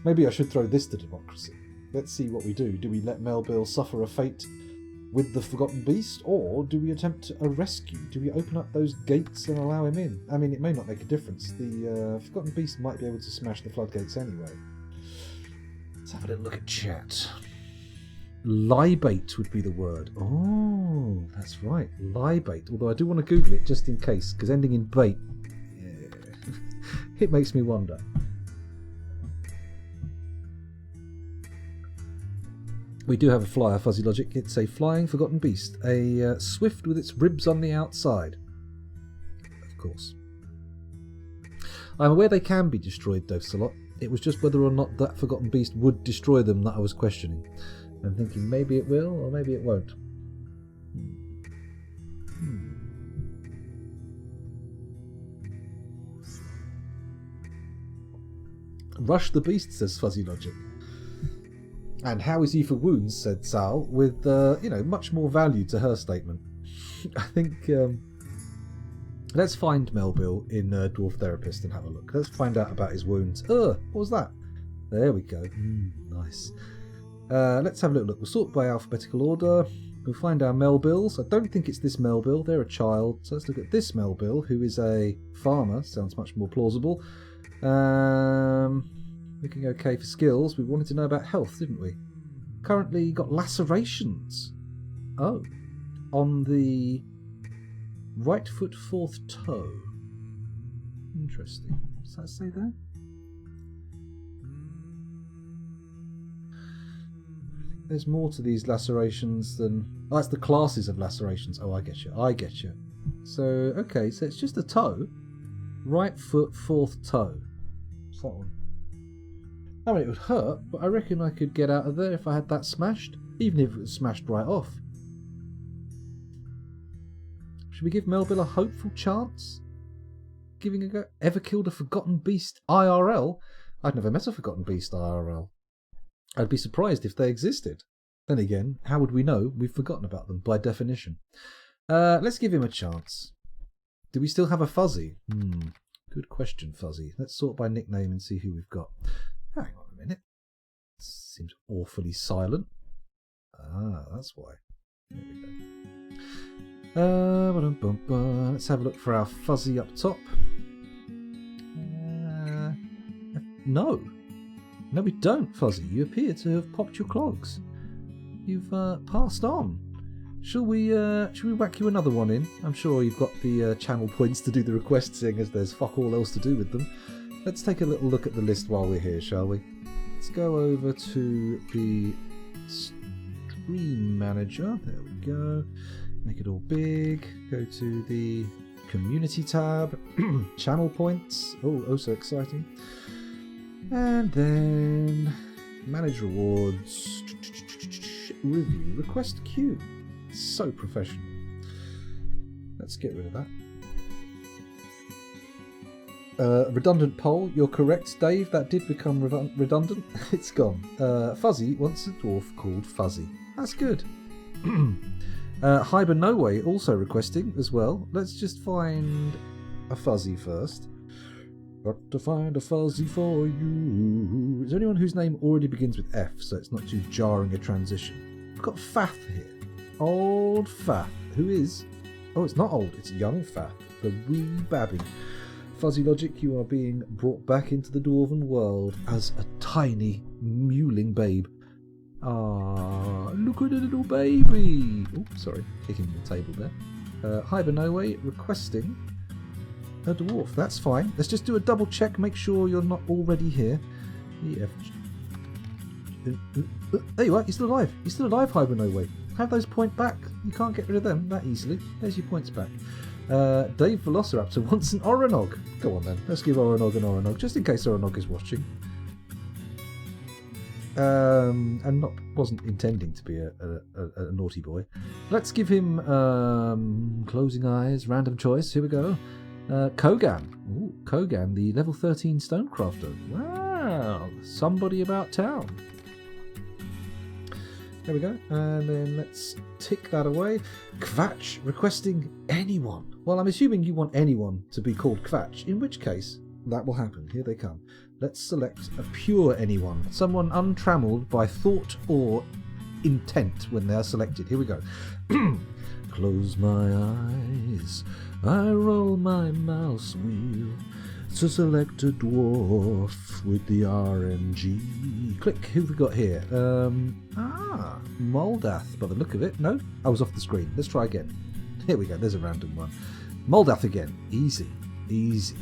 Maybe I should throw this to democracy. Let's see what we do. Do we let Melville suffer a fate with the Forgotten Beast, or do we attempt a rescue? Do we open up those gates and allow him in? I mean, it may not make a difference. The Forgotten Beast might be able to smash the floodgates anyway. Let's have a little look at chat. Libate would be the word. Oh, that's right. Libate. Although I do want to Google it just in case, because ending in bait, yeah, it makes me wonder. We do have a flyer, Fuzzy Logic. It's a flying forgotten beast. A swift with its ribs on the outside. Of course. I'm aware they can be destroyed, Dosalot. It was just whether or not that forgotten beast would destroy them that I was questioning. I'm thinking maybe it will, or maybe it won't. Rush the beast, says Fuzzy Logic. And how is he for wounds, said Sal, with, much more value to her statement. I think, let's find Melville in Dwarf Therapist and have a look. Let's find out about his wounds. What was that? There we go. Nice. Let's have a little look. We'll sort by alphabetical order. We'll find our Melvilles. I don't think it's this Melville. They're a child. So let's look at this Melville, who is a farmer. Sounds much more plausible. Looking okay for skills. We wanted to know about health, didn't we? Currently got lacerations. Oh. On the right foot, fourth toe. Interesting. What does that say there? There's more to these lacerations than... Oh, that's the classes of lacerations. Oh, I get you. So, okay, so it's just a toe. Right foot, fourth toe. What's that one? I mean, it would hurt, but I reckon I could get out of there if I had that smashed. Even if it was smashed right off. Should we give Melville a hopeful chance? Giving a go? Ever killed a forgotten beast IRL? I'd never met a forgotten beast IRL. I'd be surprised if they existed. Then again, how would we know? We've forgotten about them, by definition. Let's give him a chance. Do we still have a Fuzzy? Good question, Fuzzy. Let's sort by nickname and see who we've got. Hang on a minute. Seems awfully silent. Ah, that's why. There we go. Let's have a look for our Fuzzy up top. No. No, we don't, Fuzzy. You appear to have popped your clogs. You've passed on. Shall we whack you another one in? I'm sure you've got the channel points to do the requests, seeing as there's fuck all else to do with them. Let's take a little look at the list while we're here, shall we? Let's go over to the Stream Manager. There we go. Make it all big. Go to the Community tab. Channel points. Oh, so exciting. And then manage rewards, review, request queue. So professional. Let's get rid of that. Redundant poll. You're correct, Dave. That did become redundant. It's gone. Fuzzy wants a dwarf called Fuzzy. That's good. Hyber No Way also requesting as well. Let's just find a Fuzzy first. Got to find a Fuzzy for you. Is there anyone whose name already begins with F, so it's not too jarring a transition? We've got Fath here. Old Fath. Who is... Oh, it's not old. It's young Fath. The wee babby. Fuzzy Logic, you are being brought back into the dwarven world as a tiny, mewling babe. Ah, look at the little baby. Oh, sorry. Kicking the table there. Hyber No Way requesting a dwarf. That's fine. Let's just do a double check. Make sure you're not already here. EF. There you are. You're still alive. You're still alive, Hibernoway. Have those point back. You can't get rid of them that easily. There's your points back. Dave Velociraptor wants an Oronog. Go on then. Let's give Oronog an Oronog, just in case Oronog is watching. And wasn't intending to be a naughty boy. Let's give him closing eyes, random choice. Here we go. Kogan. Ooh, Kogan, the level 13 stonecrafter. Wow, somebody about town. There we go. And then let's tick that away. Kvatch requesting anyone. Well, I'm assuming you want anyone to be called Kvatch, in which case that will happen. Here they come. Let's select a pure anyone, someone untrammeled by thought or intent when they're selected. Here we go. Close my eyes, I roll my mouse wheel to select a dwarf with the RNG. Click, who have we got here? Moldath, by the look of it. No, I was off the screen. Let's try again. Here we go, there's a random one. Moldath again. Easy, easy.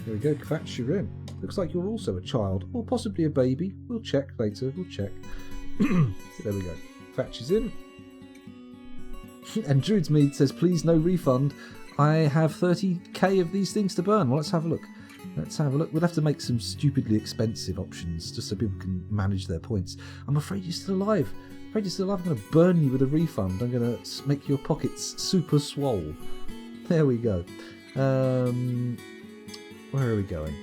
There we go, Kvatch, you're in. Looks like you're also a child, or possibly a baby. We'll check later, we'll check. So there we go. Kvatch is in. And Druid's Mead says, please no refund. I have 30k of these things to burn. Well, let's have a look. Let's have a look. We'll have to make some stupidly expensive options just so people can manage their points. I'm afraid you're still alive. I'm afraid you're still alive. I'm going to burn you with a refund. I'm going to make your pockets super swole. There we go. Where are we going?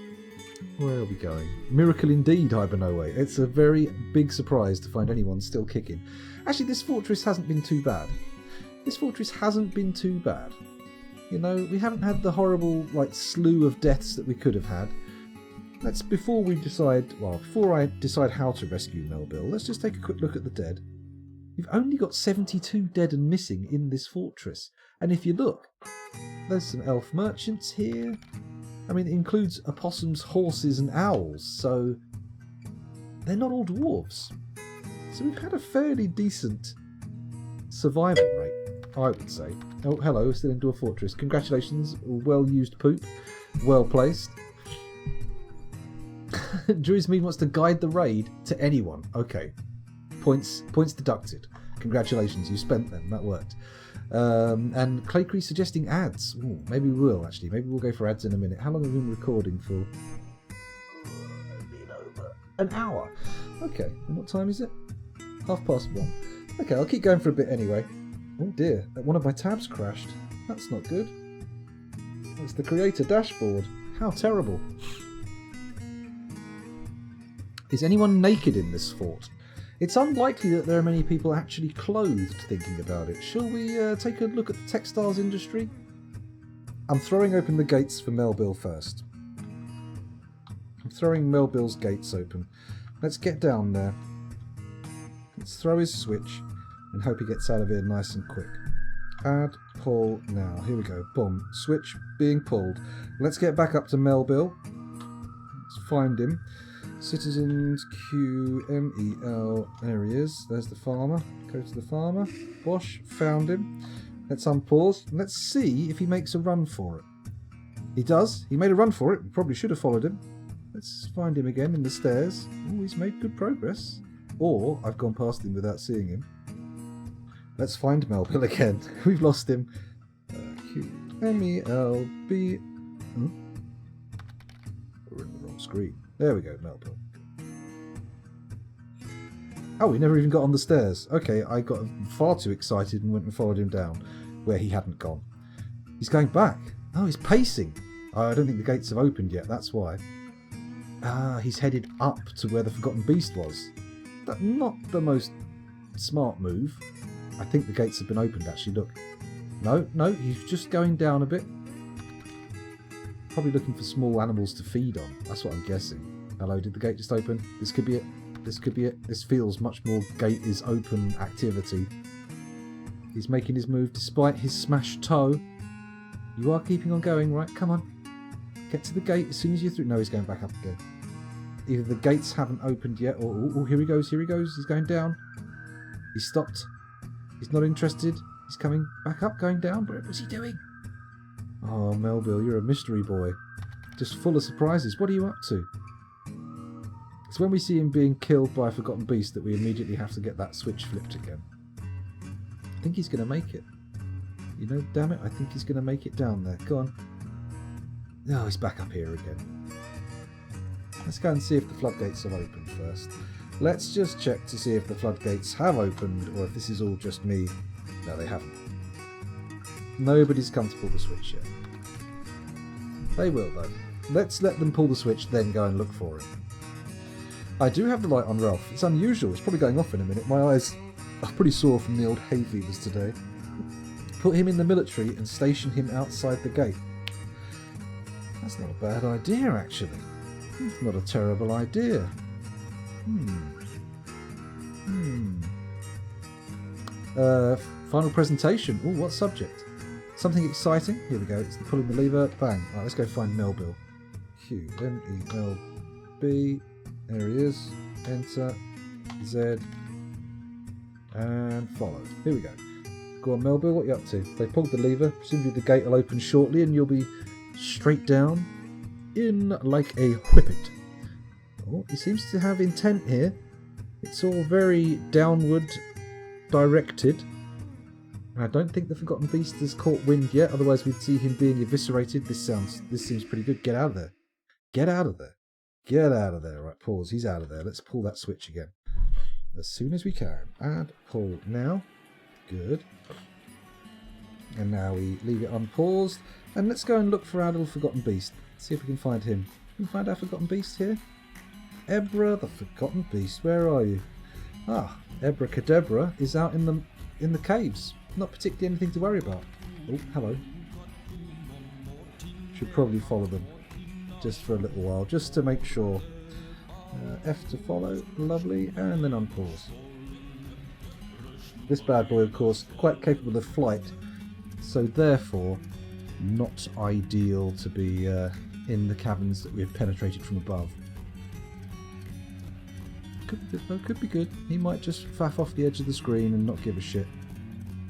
Where are we going? Miracle indeed, Hibernoway. It's a very big surprise to find anyone still kicking. Actually, this fortress hasn't been too bad. This fortress hasn't been too bad. You know, we haven't had the horrible, slew of deaths that we could have had. Before I decide how to rescue Melville, let's just take a quick look at the dead. You've only got 72 dead and missing in this fortress. And if you look, there's some elf merchants here. I mean, it includes opossums, horses and owls, so they're not all dwarves. So we've had a fairly decent survival rate, I would say. Oh, hello, still in Dwarf Fortress. Congratulations, well-used poop. Well placed. Druid's Mead wants to guide the raid to anyone. Okay. Points deducted. Congratulations, you spent them. That worked. And Claycree suggesting ads. Ooh, maybe we will, actually. Maybe we'll go for ads in a minute. How long have we been recording for? Been over an hour. Okay, and what time is it? 1:30. Okay, I'll keep going for a bit anyway. Oh dear, one of my tabs crashed. That's not good. It's the creator dashboard. How terrible. Is anyone naked in this fort? It's unlikely that there are many people actually clothed thinking about it. Shall we take a look at the textiles industry? I'm throwing open the gates for Melville first. I'm throwing Melville's gates open. Let's get down there. Let's throw his switch and hope he gets out of here nice and quick. Add, pull, now. Here we go. Boom. Switch being pulled. Let's get back up to Melville. Let's find him. Citizens, Q, M-E-L, there he is. There's the farmer. Go to the farmer. Bosh, found him. Let's unpause. Let's see if he makes a run for it. He does. He made a run for it. We probably should have followed him. Let's find him again in the stairs. Oh, he's made good progress. Or I've gone past him without seeing him. Let's find Melville again. We've lost him. Q, M-E-L-B. We're in the wrong screen. There we go, Melville. Oh, he never even got on the stairs. Okay, I got far too excited and went and followed him down where he hadn't gone. He's going back. Oh, he's pacing. I don't think the gates have opened yet, that's why. Ah, he's headed up to where the Forgotten Beast was. Not the most smart move. I think the gates have been opened, actually, look. No, he's just going down a bit. Probably looking for small animals to feed on. That's what I'm guessing. Hello, did the gate just open? This could be it. This could be it. This feels much more gate is open activity. He's making his move despite his smashed toe. You are keeping on going, right? Come on. Get to the gate as soon as you're through. No, he's going back up again. Either the gates haven't opened yet, or... Oh, here he goes, here he goes. He's going down. He's stopped. He's not interested. He's coming back up, going down. What was he doing? Oh, Melville, you're a mystery boy. Just full of surprises. What are you up to? It's when we see him being killed by a forgotten beast that we immediately have to get that switch flipped again. I think he's going to make it. You know, damn it, I think he's going to make it down there. Go on. Oh, he's back up here again. Let's go and see if the floodgates have opened first. Let's just check to see if the floodgates have opened or if this is all just me. No, they haven't. Nobody's come to pull the switch yet. They will, though. Let's let them pull the switch, then go and look for him. I do have the light on Ralph. It's unusual. It's probably going off in a minute. My eyes are pretty sore from the old hay fevers today. Put him in the military and station him outside the gate. That's not a bad idea, actually. It's not a terrible idea. Final presentation. Oh, what subject? Something exciting. Here we go. It's the pulling the lever. Bang. Right, let's go find Melville. Q M E L B. There he is. Enter. Z. And follow. Here we go. Go on, Melville. What are you up to? They pulled the lever. Presumably the gate will open shortly, and you'll be straight down in like a whippet. Oh, he seems to have intent here. It's all very downward directed. I don't think the Forgotten Beast has caught wind yet, otherwise we'd see him being eviscerated. This seems pretty good. Get out of there. Get out of there. Get out of there. Right, pause. He's out of there. Let's pull that switch again. As soon as we can. And pull now. Good. And now we leave it unpaused. And let's go and look for our little Forgotten Beast. See if we can find him. Can we find our Forgotten Beast here? Ebra, the Forgotten Beast. Where are you? Ah, Abracadabra is out in the caves. Not particularly anything to worry about. Oh, hello. Should probably follow them. Just for a little while. Just to make sure. F to follow. Lovely. And then unpause. This bad boy, of course, quite capable of flight. So therefore, not ideal to be in the caverns that we have penetrated from above. Could be good though, could be good. He might just faff off the edge of the screen and not give a shit.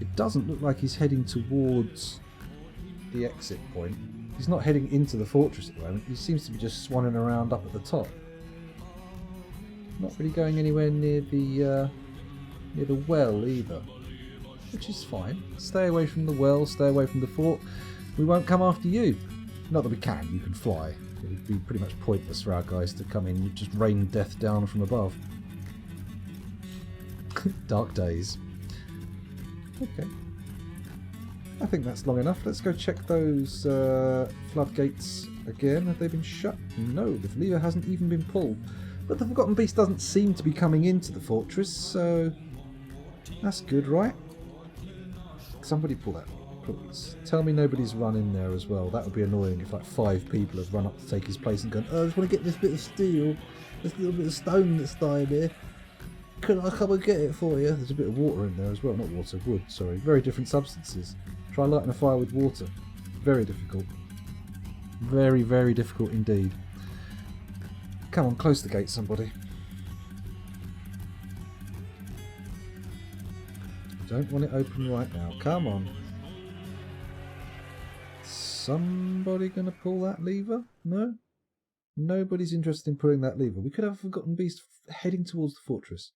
It doesn't look like he's heading towards the exit point. He's not heading into the fortress at the moment. He seems to be just swanning around up at the top. Not really going anywhere near the well either. Which is fine. Stay away from the well, stay away from the fort. We won't come after you. Not that we can, you can fly. It would be pretty much pointless for our guys to come in and just rain death down from above. Dark days. Okay. I think that's long enough. Let's go check those floodgates again. Have they been shut? No, the lever hasn't even been pulled. But the Forgotten Beast doesn't seem to be coming into the fortress, so that's good, right? Somebody pull that, please. Tell me nobody's run in there as well. That would be annoying if like 5 people have run up to take his place and gone, oh, I just want to get this bit of steel, this little bit of stone that's dying here. Can I come and get it for you? There's a bit of water in there as well. Not water, wood, sorry. Very different substances. Try lighting a fire with water. Very difficult. Very, very difficult indeed. Come on, close the gate, somebody. Don't want it open right now. Come on. Somebody gonna pull that lever? No? Nobody's interested in pulling that lever. We could have a Forgotten Beast heading towards the fortress.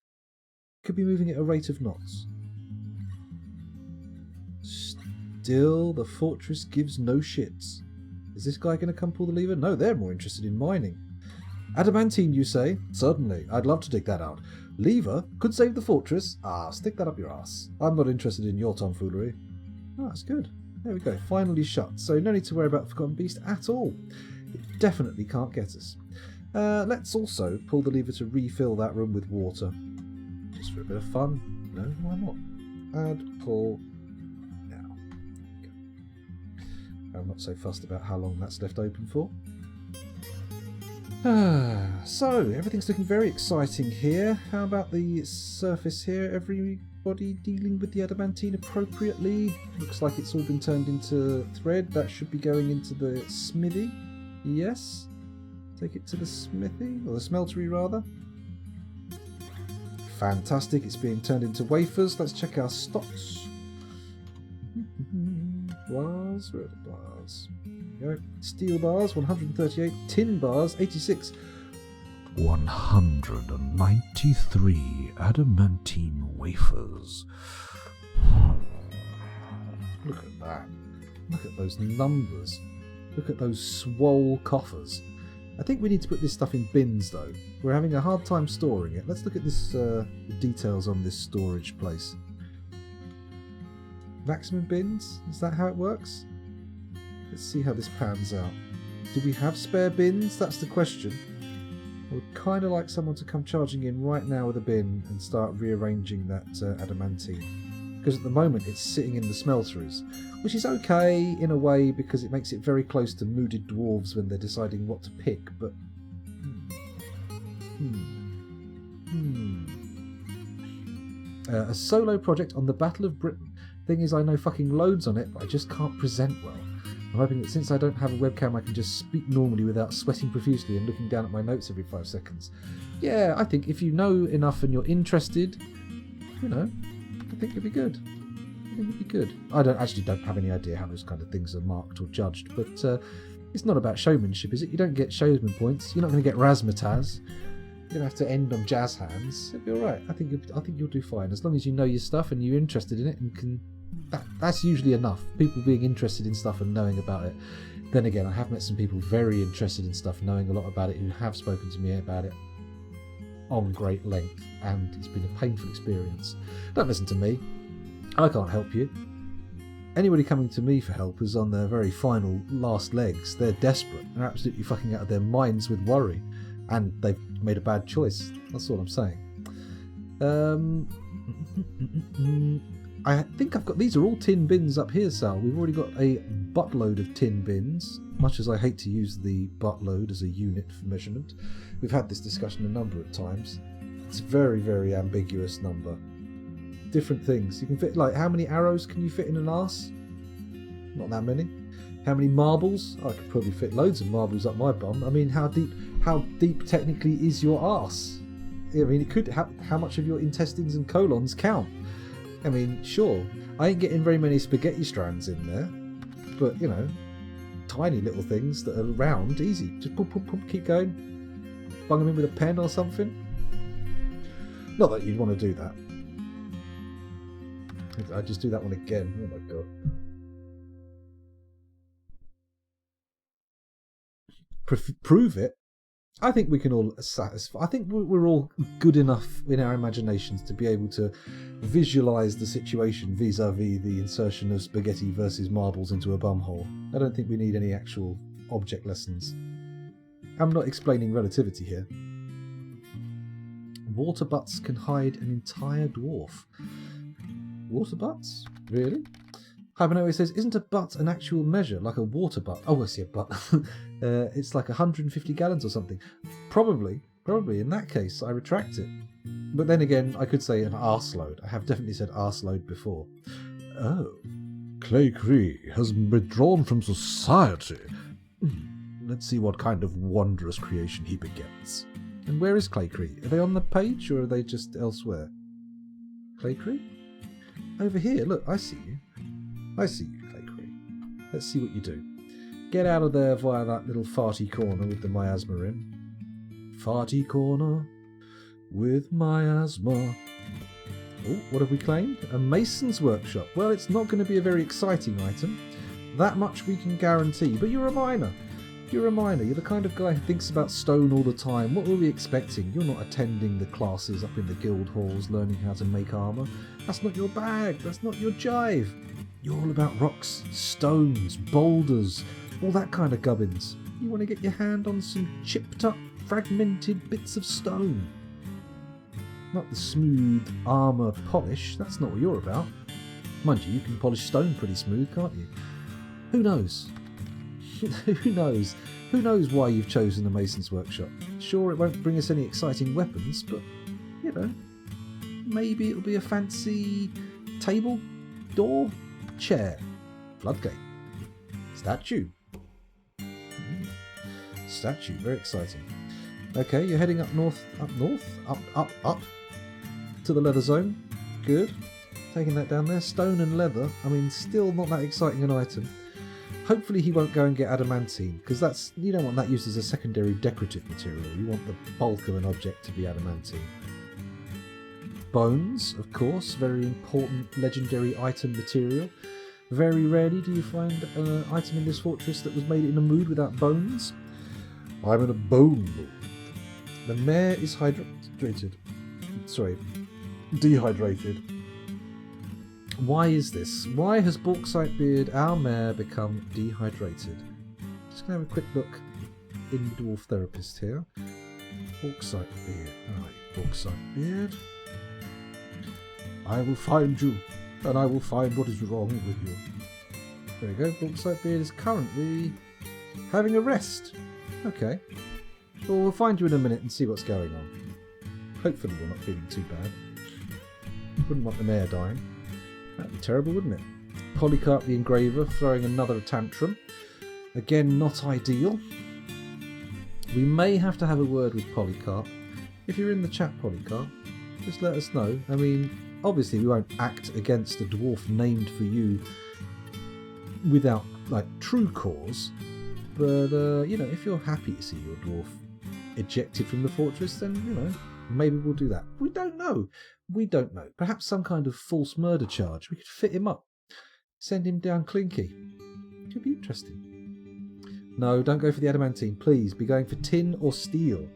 Could be moving at a rate of knots. Still, the fortress gives no shits. Is this guy gonna come pull the lever? No, they're more interested in mining. Adamantine, you say? Certainly. I'd love to dig that out. Lever could save the fortress. Ah, stick that up your ass. I'm not interested in your tomfoolery. Ah, that's good. There we go. Finally shut. So no need to worry about the Forgotten Beast at all. It definitely can't get us. Let's also pull the lever to refill that room with water. Just for a bit of fun. No, why not? Add, pull. Now. Okay. I'm not so fussed about how long that's left open for. So, everything's looking very exciting here. How about the surface here? Everybody dealing with the adamantine appropriately? Looks like it's all been turned into thread. That should be going into the smithy. Yes? Take it to the smithy, or the smeltery rather. Fantastic, it's being turned into wafers. Let's check our stocks. bars? Where are the bars? There we go. Steel bars, 138. Tin bars, 86. 193 adamantine wafers. Look at that. Look at those numbers. Look at those swole coffers. I think we need to put this stuff in bins though. We're having a hard time storing it. Let's look at this details on this storage place. Maximum bins? Is that how it works? Let's see how this pans out. Do we have spare bins? That's the question. I would kind of like someone to come charging in right now with a bin and start rearranging that adamantine. Because at the moment it's sitting in the smelteries, which is okay in a way because it makes it very close to mooded dwarves when they're deciding what to pick, but... A solo project on the Battle of Britain. Thing is, I know fucking loads on it, but I just can't present well. I'm hoping that since I don't have a webcam, I can just speak normally without sweating profusely and looking down at my notes every 5 seconds. Yeah, I think if you know enough and you're interested, you know, I think it'd be good. I think it'd be good. I don't have any idea how those kind of things are marked or judged, but it's not about showmanship, is it? You don't get showman points. You're not going to get razzmatazz. You don't have to end on jazz hands. It'll be all right. I think you'll do fine as long as you know your stuff and you're interested in it and can. That's usually enough. People being interested in stuff and knowing about it. Then again, I have met some people very interested in stuff, knowing a lot about it, who have spoken to me about it on great length, and it's been a painful experience. Don't listen to me. I can't help you. Anybody coming to me for help is on their very final last legs. They're desperate. They're absolutely fucking out of their minds with worry. And they've made a bad choice. That's all I'm saying. I think I've got... These are all tin bins up here, Sal. We've already got a buttload of tin bins. Much as I hate to use the buttload as a unit for measurement. We've had this discussion a number of times. It's a very, very ambiguous number. Different things. You can fit... Like, how many arrows can you fit in an arse? Not that many. How many marbles? I could probably fit loads of marbles up my bum. I mean, how deep technically is your arse? I mean, it could... How much of your intestines and colons count? I mean, sure, I ain't getting very many spaghetti strands in there, but, you know, tiny little things that are round, easy. Just pump, pump, pump, keep going. Bung them in with a pen or something. Not that you'd want to do that. I'd just do that one again. Oh my god. Prove it? I think we can all satisfy. I think we're all good enough in our imaginations to be able to visualise the situation vis-a-vis the insertion of spaghetti versus marbles into a bumhole. I don't think we need any actual object lessons. I'm not explaining relativity here. Water butts can hide an entire dwarf. Water butts? Really? Hypernoe says, isn't a butt an actual measure, like a water butt? Oh, I see a butt. It's like 150 gallons or something. Probably. In that case, I retract it. But then again, I could say an arseload. I have definitely said arseload before. Oh. Clay Cree has withdrawn from society. Let's see what kind of wondrous creation he begets. And where is Clay Cree? Are they on the page or are they just elsewhere? Clay Cree? Over here, look, I see you. I see you, Clay Cree. Let's see what you do. Get out of there via that little farty corner with the miasma in. Farty corner with miasma. Oh, what have we claimed? A mason's workshop. Well, it's not going to be a very exciting item. That much we can guarantee. But you're a miner. You're a miner. You're the kind of guy who thinks about stone all the time. What were we expecting? You're not attending the classes up in the guild halls learning how to make armour. That's not your bag. That's not your jive. You're all about rocks, stones, boulders, all that kind of gubbins. You want to get your hand on some chipped up, fragmented bits of stone. Not the smooth armour polish, that's not what you're about. Mind you can polish stone pretty smooth, can't you? Who knows? Who knows? Who knows why you've chosen the Mason's Workshop? Sure, it won't bring us any exciting weapons, but, you know, maybe it'll be a fancy table, door, chair, floodgate, statue. Statue, very exciting. Okay, you're heading up to the leather zone. Good. Taking that down there. Stone and leather. I mean, still not that exciting an item. Hopefully he won't go and get adamantine, because that's, you don't want that used as a secondary decorative material. You want the bulk of an object to be adamantine. Bones, of course, very important legendary item material. Very rarely do you find an item in this fortress that was made in a mood without bones. I'm in a bone mood. The mare is dehydrated. Why is this? Why has Bauxitebeard, our mare, become dehydrated? Just going to have a quick look in the Dwarf Therapist here. Bauxitebeard. Alright, Bauxitebeard. I will find you, and I will find what is wrong with you. There we go. Bauxitebeard is currently having a rest. Okay. Well, we'll find you in a minute and see what's going on. Hopefully you're not feeling too bad. Wouldn't want the mare dying. That'd be terrible, wouldn't it? Polycarp the Engraver throwing another tantrum. Again, not ideal. We may have to have a word with Polycarp. If you're in the chat, Polycarp, just let us know. I mean, obviously we won't act against a dwarf named for you without, like, true cause. But, you know, if you're happy to see your dwarf ejected from the fortress, then, you know, maybe we'll do that. We don't know. We don't know. Perhaps some kind of false murder charge. We could fit him up. Send him down Clinky. Could be interesting. No, don't go for the adamantine. Please, be going for tin or steel.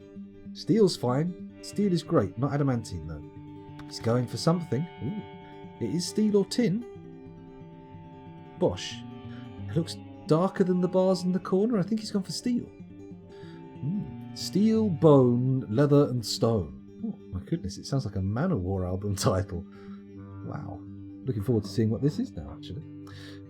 Steel's fine. Steel is great. Not adamantine, though. He's going for something. Ooh. It is steel or tin. Bosh. It looks darker than the bars in the corner. I think he's gone for steel. Steel, bone, leather and stone. Oh my goodness, it sounds like a Manowar album title. Wow. Looking forward to seeing what this is now, actually.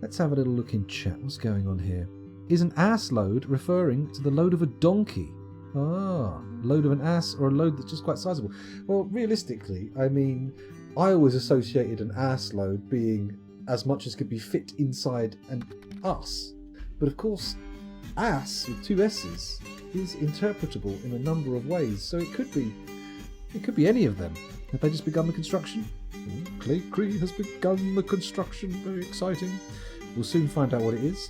Let's have a little look in chat. What's going on here? Is an ass load referring to the load of a donkey? Ah, load of an ass, or a load that's just quite sizable. Well, realistically, I mean, I always associated an ass load being as much as could be fit inside an ass. But of course, ass with two S's is interpretable in a number of ways, so it could be any of them. Have they just begun the construction? Clay Cree has begun the construction. Very exciting. We'll soon find out what it is.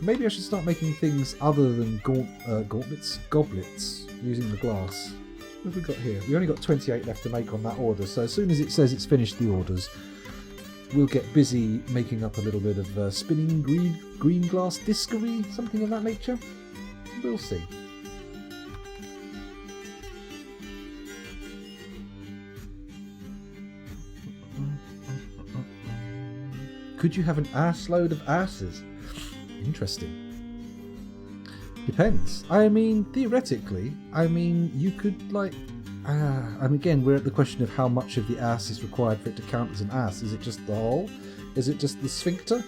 Maybe I should start making things other than goblets, using the glass. What have we got here? We only got 28 left to make on that order, so as soon as it says it's finished the orders, we'll get busy making up a little bit of spinning green glass diskery, something of that nature. We'll see. Could you have an ass load of asses? Interesting. Depends. I mean, theoretically, you could, like... and again, we're at the question of how much of the ass is required for it to count as an ass. Is it just the hole? Is it just the sphincter?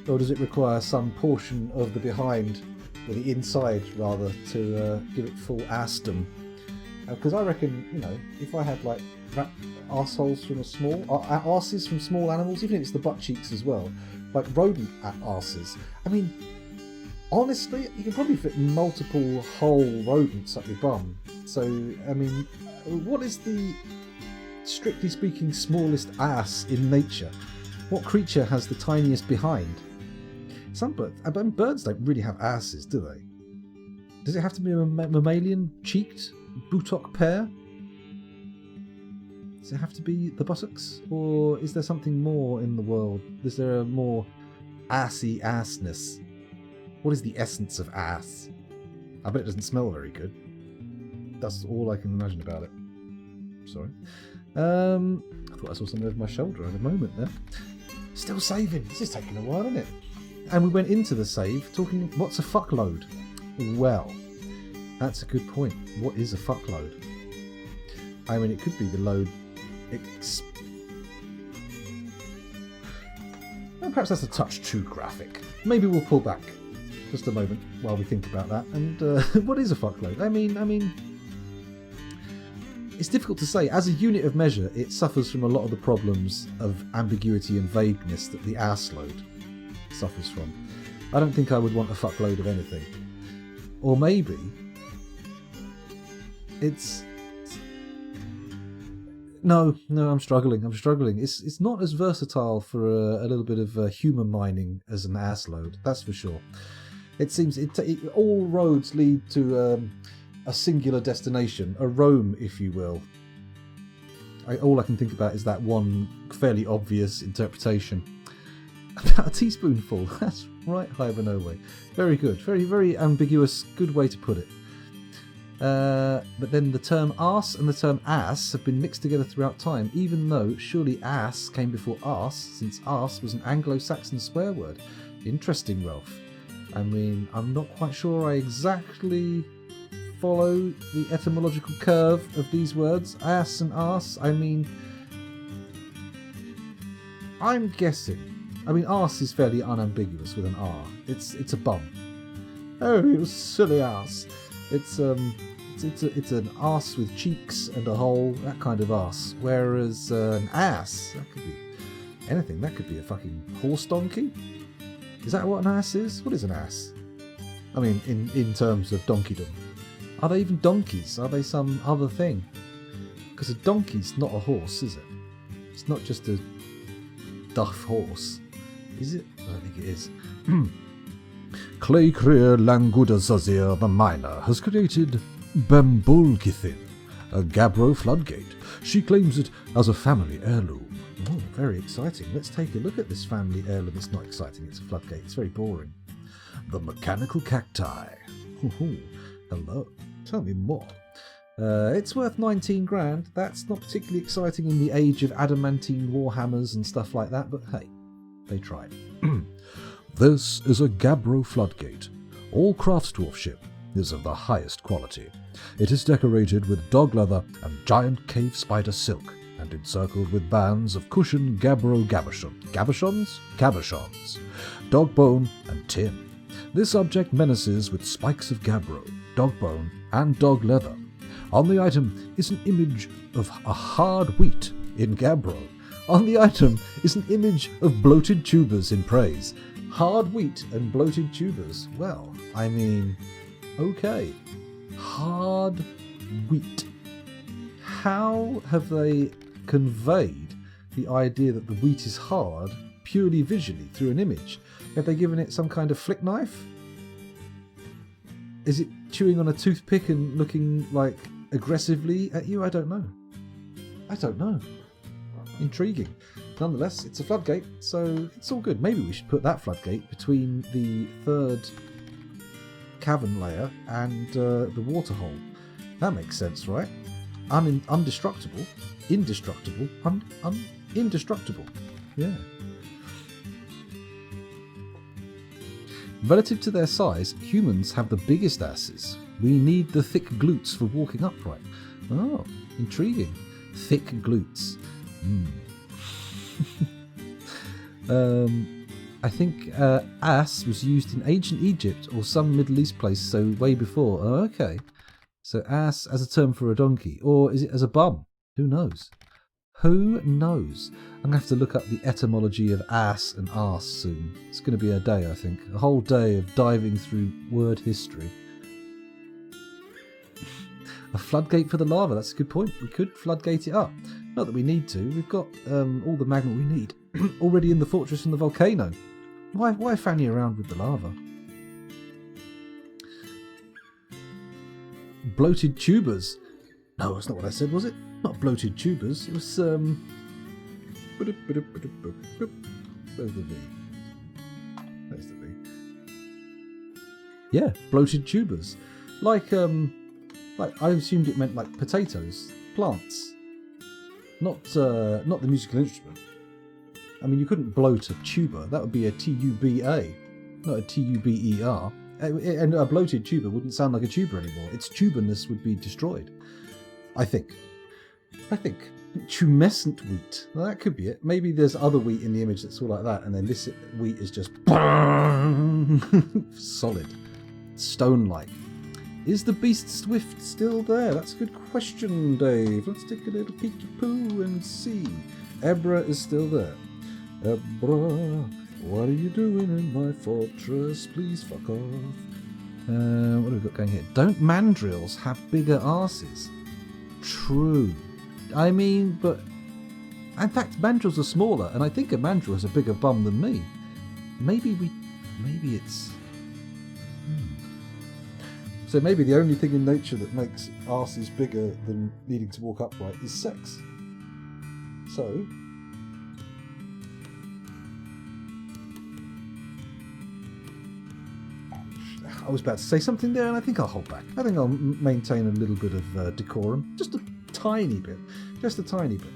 Or does it require some portion of the behind, or the inside, rather, to give it full assdom? Because I reckon, you know, if I had, like, arseholes from arses from small animals, even if it's the butt cheeks as well, like rodent arses. I mean, honestly, you can probably fit multiple whole rodents up your bum. So, I mean, what is the, strictly speaking, smallest ass in nature? What creature has the tiniest behind? Some birds don't really have asses, do they? Does it have to be a mammalian cheeked buttock pair? Does it have to be the buttocks? Or is there something more in the world? Is there a more assy assness? What is the essence of ass? I bet it doesn't smell very good. That's all I can imagine about it. Sorry. I thought I saw something over my shoulder in a moment there. Still saving. This is taking a while, isn't it? And we went into the save talking, what's a fuckload? Well, that's a good point. What is a fuckload? I mean, it could be the load... Well, perhaps that's a touch too graphic. Maybe we'll pull back just a moment while we think about that. And what is a fuckload? I mean, it's difficult to say. As a unit of measure, it suffers from a lot of the problems of ambiguity and vagueness that the ass load suffers from. I don't think I would want a fuckload of anything. Or maybe it's... No, I'm struggling. It's not as versatile for a little bit of humour mining as an ass load, that's for sure. It seems all roads lead to a singular destination, a Rome, if you will. All I can think about is that one fairly obvious interpretation. About a teaspoonful. That's right, Hibernoe. Very good. Very, very ambiguous. Good way to put it. But then the term arse and the term ass have been mixed together throughout time, even though surely ass came before arse, since arse was an Anglo-Saxon swear word. Interesting, Ralph. I mean, I'm not quite sure I exactly follow the etymological curve of these words, ass and arse. I mean, I'm guessing. I mean, arse is fairly unambiguous with an R. It's a bum. Oh, you silly ass. It's an arse with cheeks and a hole, that kind of arse. Whereas an ass, that could be anything. That could be a fucking horse donkey. Is that what an ass is? What is an ass? I mean, in terms of donkeydom. Are they even donkeys? Are they some other thing? Because a donkey's not a horse, is it? It's not just a duff horse. Is it? I don't think it is. Claycreer Langudazazir the Minor has created Bambulkithin, a Gabbro floodgate. She claims it as a family heirloom. Oh, very exciting. Let's take a look at this family heirloom. It's not exciting, it's a floodgate. It's very boring. The Mechanical Cacti. Ooh, hello. Tell me more. It's worth 19 grand. That's not particularly exciting in the age of adamantine warhammers and stuff like that, but hey, they tried. This is a Gabbro floodgate. All craftsdwarfship is of the highest quality. It is decorated with dog leather and giant cave spider silk, and encircled with bands of cushion Gabbro cabochons, dog bone and tin. This object menaces with spikes of Gabbro, dog bone and dog leather. On the item is an image of a hard wheat in Gabbro. On the item is an image of bloated tubers in praise. Hard wheat and bloated tubers. Well, I mean, okay. Hard wheat. How have they conveyed the idea that the wheat is hard purely visually through an image? Have they given it some kind of flick knife? Is it chewing on a toothpick and looking like aggressively at you? I don't know. Intriguing. Nonetheless, it's a floodgate, so it's all good. Maybe we should put that floodgate between the third cavern layer and the waterhole. That makes sense, right? Indestructible. Indestructible. Yeah. Relative to their size, humans have the biggest asses. We need the thick glutes for walking upright. Oh, intriguing. Thick glutes. I think ass was used in ancient Egypt or some Middle East place, so way before. Oh, okay. So ass as a term for a donkey, or is it as a bum? Who knows? Who knows? I'm going to have to look up the etymology of ass and arse soon. It's going to be a day, I think. A whole day of diving through word history. A floodgate for the lava, that's a good point. We could floodgate it up. Not that we need to. We've got all the magma we need already in the fortress and the volcano. Why fanny around with the lava? Bloated tubers. No, that's not what I said, was it? Not bloated tubers. It was Where's the V? There's the V. Yeah, bloated tubers. Like I assumed it meant like potatoes, plants. Not the musical instrument. I mean, you couldn't bloat a tuber. That would be a tuba, not a tuber. And a bloated tuber wouldn't sound like a tuber anymore. Its tuberness would be destroyed. I think. Tumescent wheat. Well, that could be it. Maybe there's other wheat in the image that's all like that, and then this wheat is just solid, stone-like. Is the beast swift still there? That's a good question, Dave. Let's take a little peeky-poo and see. Ebra is still there. Ebra, what are you doing in my fortress? Please fuck off. What have we got going here? Don't mandrills have bigger arses? True. I mean, but... In fact, mandrills are smaller, and I think a mandrill has a bigger bum than me. Maybe it's... So maybe the only thing in nature that makes asses bigger than needing to walk upright is sex. So... I was about to say something there, and I think I'll hold back. I think I'll maintain a little bit of decorum. Just a tiny bit. Just a tiny bit.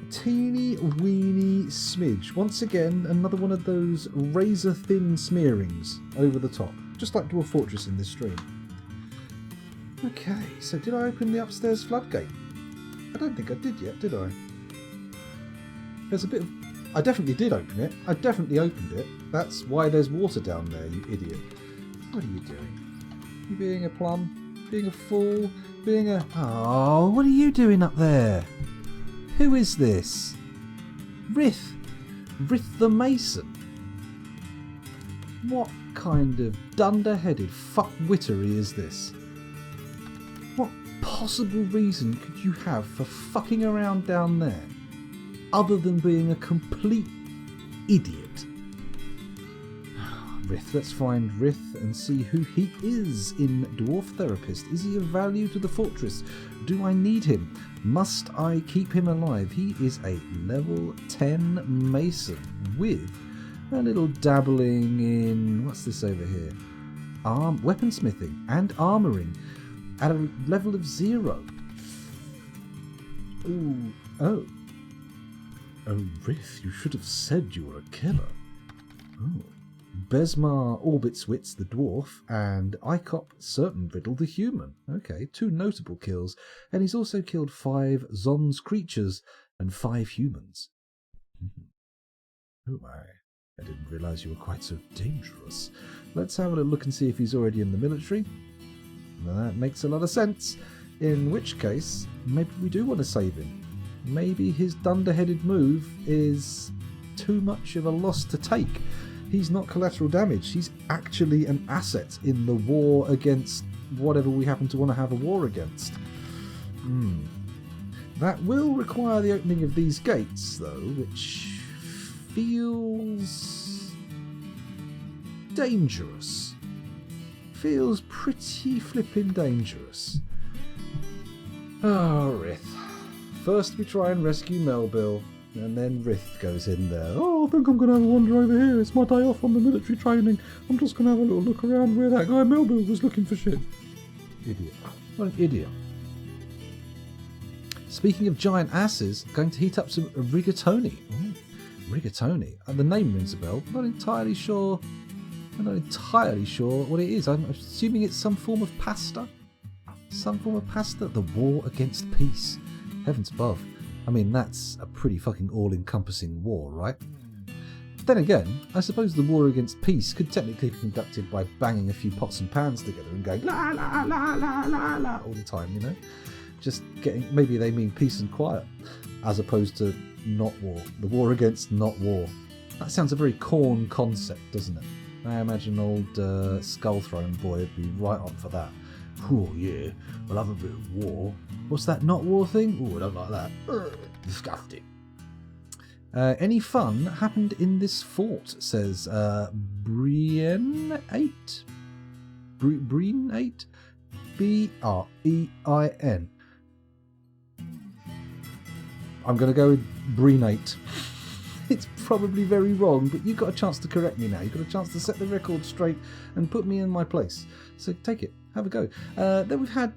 A teeny weeny smidge. Once again, another one of those razor-thin smearings over the top. Just like Dwarf Fortress in this stream. Okay, so did I open the upstairs floodgate? I don't think I did yet, did I? There's a bit of... I definitely did open it. I definitely opened it. That's why there's water down there, you idiot. What are you doing? You being a plum? Being a fool? Being a... Oh, what are you doing up there? Who is this? Rith. Rith the Mason. What kind of dunder-headed fuckwittery is this? What possible reason could you have for fucking around down there, other than being a complete idiot? Rith, let's find Rith and see who he is in Dwarf Therapist. Is he of value to the fortress? Do I need him? Must I keep him alive? He is a level 10 Mason with a little dabbling in... What's this over here? Weaponsmithing and armouring at a level of 0. Ooh, oh. Oh, Rith, you should have said you were a killer. Oh. Besmar Orbitswitz the dwarf and Icop Certain Riddle the human. Okay, 2 notable kills, and he's also killed 5 Zon's creatures and 5 humans. Oh my, I didn't realise you were quite so dangerous. Let's have a look and see if he's already in the military. That makes a lot of sense, in which case maybe we do want to save him. Maybe his dunderheaded move is too much of a loss to take. He's not collateral damage. He's actually an asset in the war against whatever we happen to want to have a war against. That will require the opening of these gates, though, which feels dangerous. Feels pretty flippin' dangerous. Oh, Rith. First we try and rescue Melville. And then Rith goes in there. Oh, I think I'm going to have a wander over here. It's my day off on the military training. I'm just going to have a little look around where that guy Melville was looking for shit. Idiot. What an idiot. Speaking of giant asses, going to heat up some rigatoni. Rigatoni. The name rings a bell. I'm not entirely sure what it is. I'm assuming it's some form of pasta. Some form of pasta. The war against peace. Heavens above. I mean, that's a pretty fucking all-encompassing war, right? Then again, I suppose the war against peace could technically be conducted by banging a few pots and pans together and going la la la la la la all the time, you know? Just getting, maybe they mean peace and quiet, as opposed to not war. The war against not war. That sounds a very Corn concept, doesn't it? I imagine old Skullthrone boy would be right on for that. Oh yeah, we'll have a bit of war. What's that not war thing? Oh, I don't like that. Disgusting. Any fun happened in this fort, says Breen8. Breen8? Brein. I'm going to go with Breen8. It's probably very wrong, but you've got a chance to correct me now. You've got a chance to set the record straight and put me in my place. So take it. Have a go. Then we've had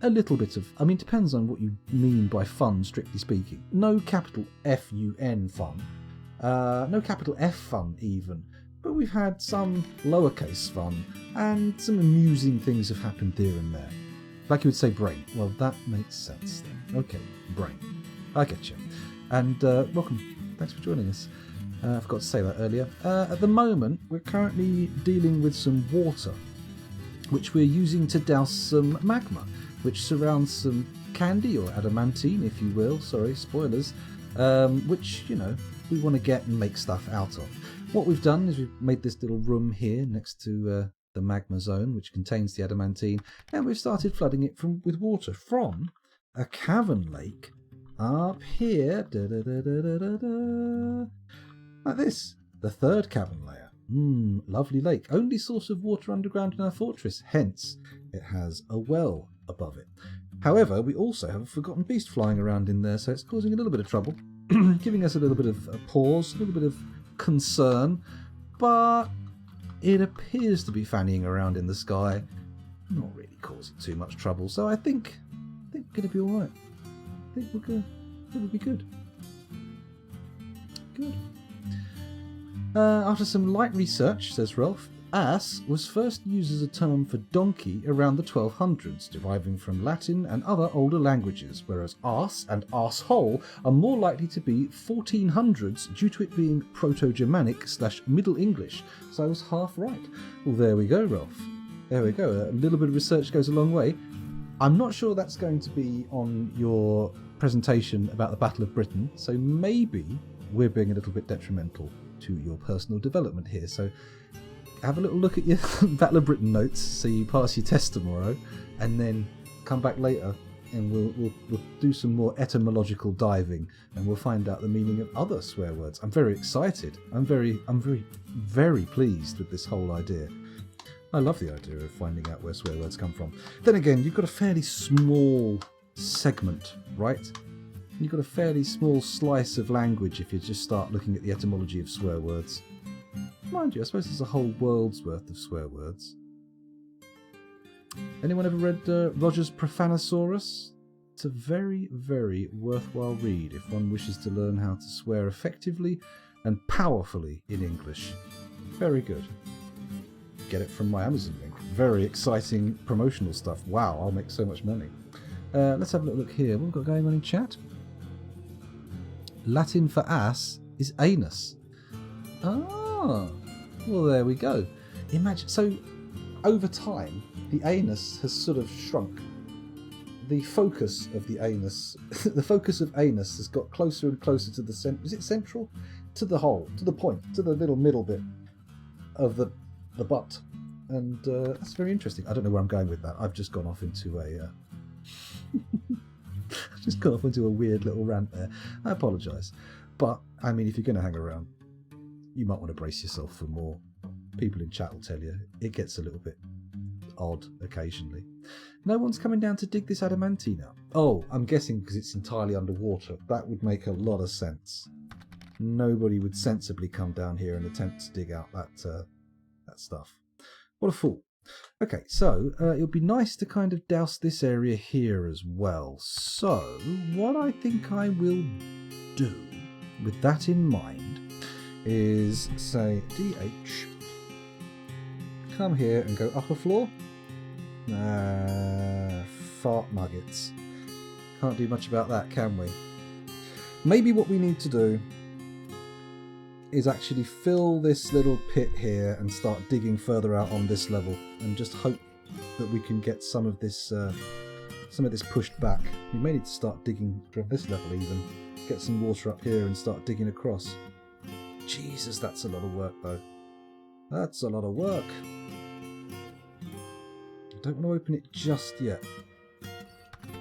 a little bit of... I mean, depends on what you mean by fun, strictly speaking. No capital F-U-N fun. No capital F fun, even. But we've had some lowercase fun, and some amusing things have happened here and there. Like you would say brain. Well, that makes sense then. Okay, brain. I get you. And welcome. Thanks for joining us. I forgot to say that earlier. At the moment, we're currently dealing with some water, which we're using to douse some magma, which surrounds some candy, or adamantine, if you will. Sorry, spoilers. Which, you know, we want to get and make stuff out of. What we've done is we've made this little room here next to the magma zone, which contains the adamantine, and we've started flooding it with water from a cavern lake up here, like this, the third cavern layer. Lovely lake. Only source of water underground in our fortress, hence It has a well above it. However, we also have a forgotten beast flying around in there, so it's causing a little bit of trouble, giving us a little bit of a pause, a little bit of concern, but it appears to be fannying around in the sky, not really causing too much trouble. So I think we're going to be all right. I think we'll be good. Good. After some light research, says Ralph, ass was first used as a term for donkey around the 1200s, deriving from Latin and other older languages, whereas arse and arsehole are more likely to be 1400s due to it being Proto-Germanic/Middle English. So I was half right. Well, there we go, Ralph. There we go. A little bit of research goes a long way. I'm not sure that's going to be on your presentation about the Battle of Britain, so maybe we're being a little bit detrimental to your personal development here. So have a little look at your Battle of Britain notes so you pass your test tomorrow, and then come back later and we'll do some more etymological diving, and we'll find out the meaning of other swear words. I'm very excited. I'm very pleased with this whole idea. I love the idea of finding out where swear words come from. Then again, you've got a fairly small segment, right? You've got a fairly small slice of language if you just start looking at the etymology of swear words. Mind you, I suppose there's a whole world's worth of swear words. Anyone ever read Roger's Profanosaurus? It's a very, very worthwhile read if one wishes to learn how to swear effectively and powerfully in English. Very good. Get it from my Amazon link. Very exciting promotional stuff. Wow, I'll make so much money. Let's have a little look here. What have we got going on in chat? Latin for ass is anus. Ah, well, there we go. Imagine, so over time, the anus has sort of shrunk. The focus of the anus, the focus of anus has got closer and closer to the center. Is it central? To the hole, to the point, to the little middle bit of the butt. And that's very interesting. I don't know where I'm going with that. I've just gone off into a... I've just gone off into a weird little rant there. I apologise. But, I mean, if you're going to hang around, you might want to brace yourself for more. People in chat will tell you it gets a little bit odd occasionally. No one's coming down to dig this adamantine up. Oh, I'm guessing because it's entirely underwater. That would make a lot of sense. Nobody would sensibly come down here and attempt to dig out that stuff. What a fool. Okay, so it would be nice to kind of douse this area here as well. So what I think I will do with that in mind is say DH, come here and go upper floor. Fart nuggets. Can't do much about that, can we? Maybe what we need to do is actually fill this little pit here and start digging further out on this level, and just hope that we can get some of this pushed back. We may need to start digging from this level even, get some water up here and start digging across. Jesus, that's a lot of work though. That's a lot of work. I don't want to open it just yet.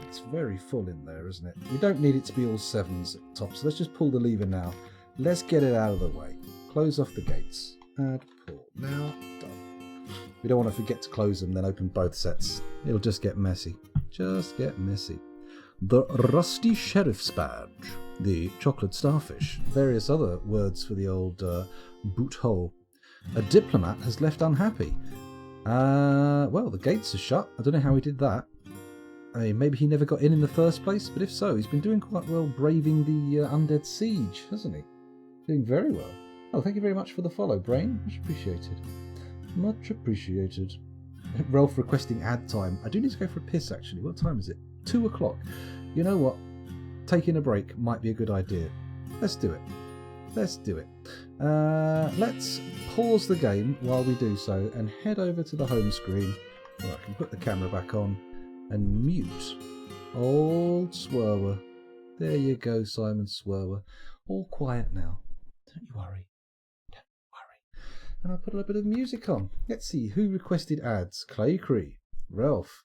It's very full in there, isn't it? We don't need it to be all sevens at the top, so let's just pull the lever now. Let's get it out of the way. Close off the gates. Add pull. Now done. We don't want to forget to close them, then open both sets. It'll just get messy. Just get messy. The rusty sheriff's badge. The chocolate starfish. Various other words for the old boot hole. A diplomat has left unhappy. Well, the gates are shut. I don't know how he did that. I mean, maybe he never got in the first place, but if so, he's been doing quite well braving the undead siege, hasn't he? Doing very well. Oh, thank you very much for the follow, Brain. Much appreciated. Much appreciated. Ralph requesting ad time. I do need to go for a piss, actually. What time is it? 2 o'clock. You know what? Taking a break might be a good idea. Let's do it. Let's do it. Let's pause the game while we do so and head over to the home screen where I can put the camera back on and mute old Swerwer. There you go, Simon Swerwer. All quiet now. Don't you worry. Don't worry. And I'll put a little bit of music on. Let's see who requested ads. Clay Cree. Ralph.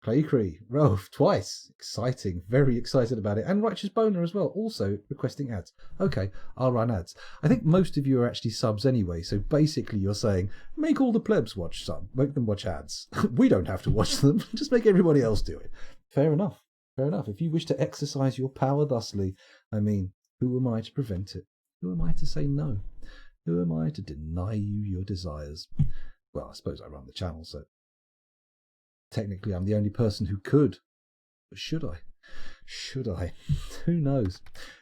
Claycree, Rolf, twice. Exciting. Very excited about it. And Righteous Boner as well, also requesting ads. Okay, I'll run ads. I think most of you are actually subs anyway, so basically you're saying, make all the plebs watch make them watch ads. We don't have to watch them, just make everybody else do it. Fair enough. Fair enough. If you wish to exercise your power thusly, I mean, who am I to prevent it? Who am I to say no? Who am I to deny you your desires? Well, I suppose I run the channel, so technically I'm the only person who could. But should I? Should I? Who knows?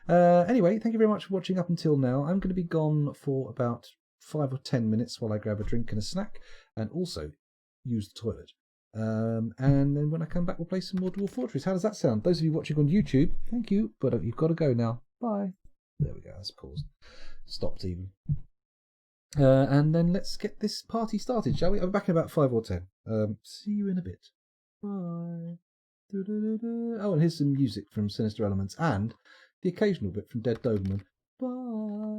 Anyway, thank you very much for watching up until now. I'm going to be gone for about 5 or 10 minutes while I grab a drink and a snack, and also use the toilet. And then when I come back, we'll play some more Dwarf Fortress. How does that sound? Those of you watching on YouTube, thank you, but you've got to go now. Bye. There we go, that's paused. Stopped even. And then let's get this party started, shall we? I'll be back in about 5 or 10. See you in a bit. Bye. Oh, and here's some music from Sinister Elements and the occasional bit from Dead Doberman. Bye.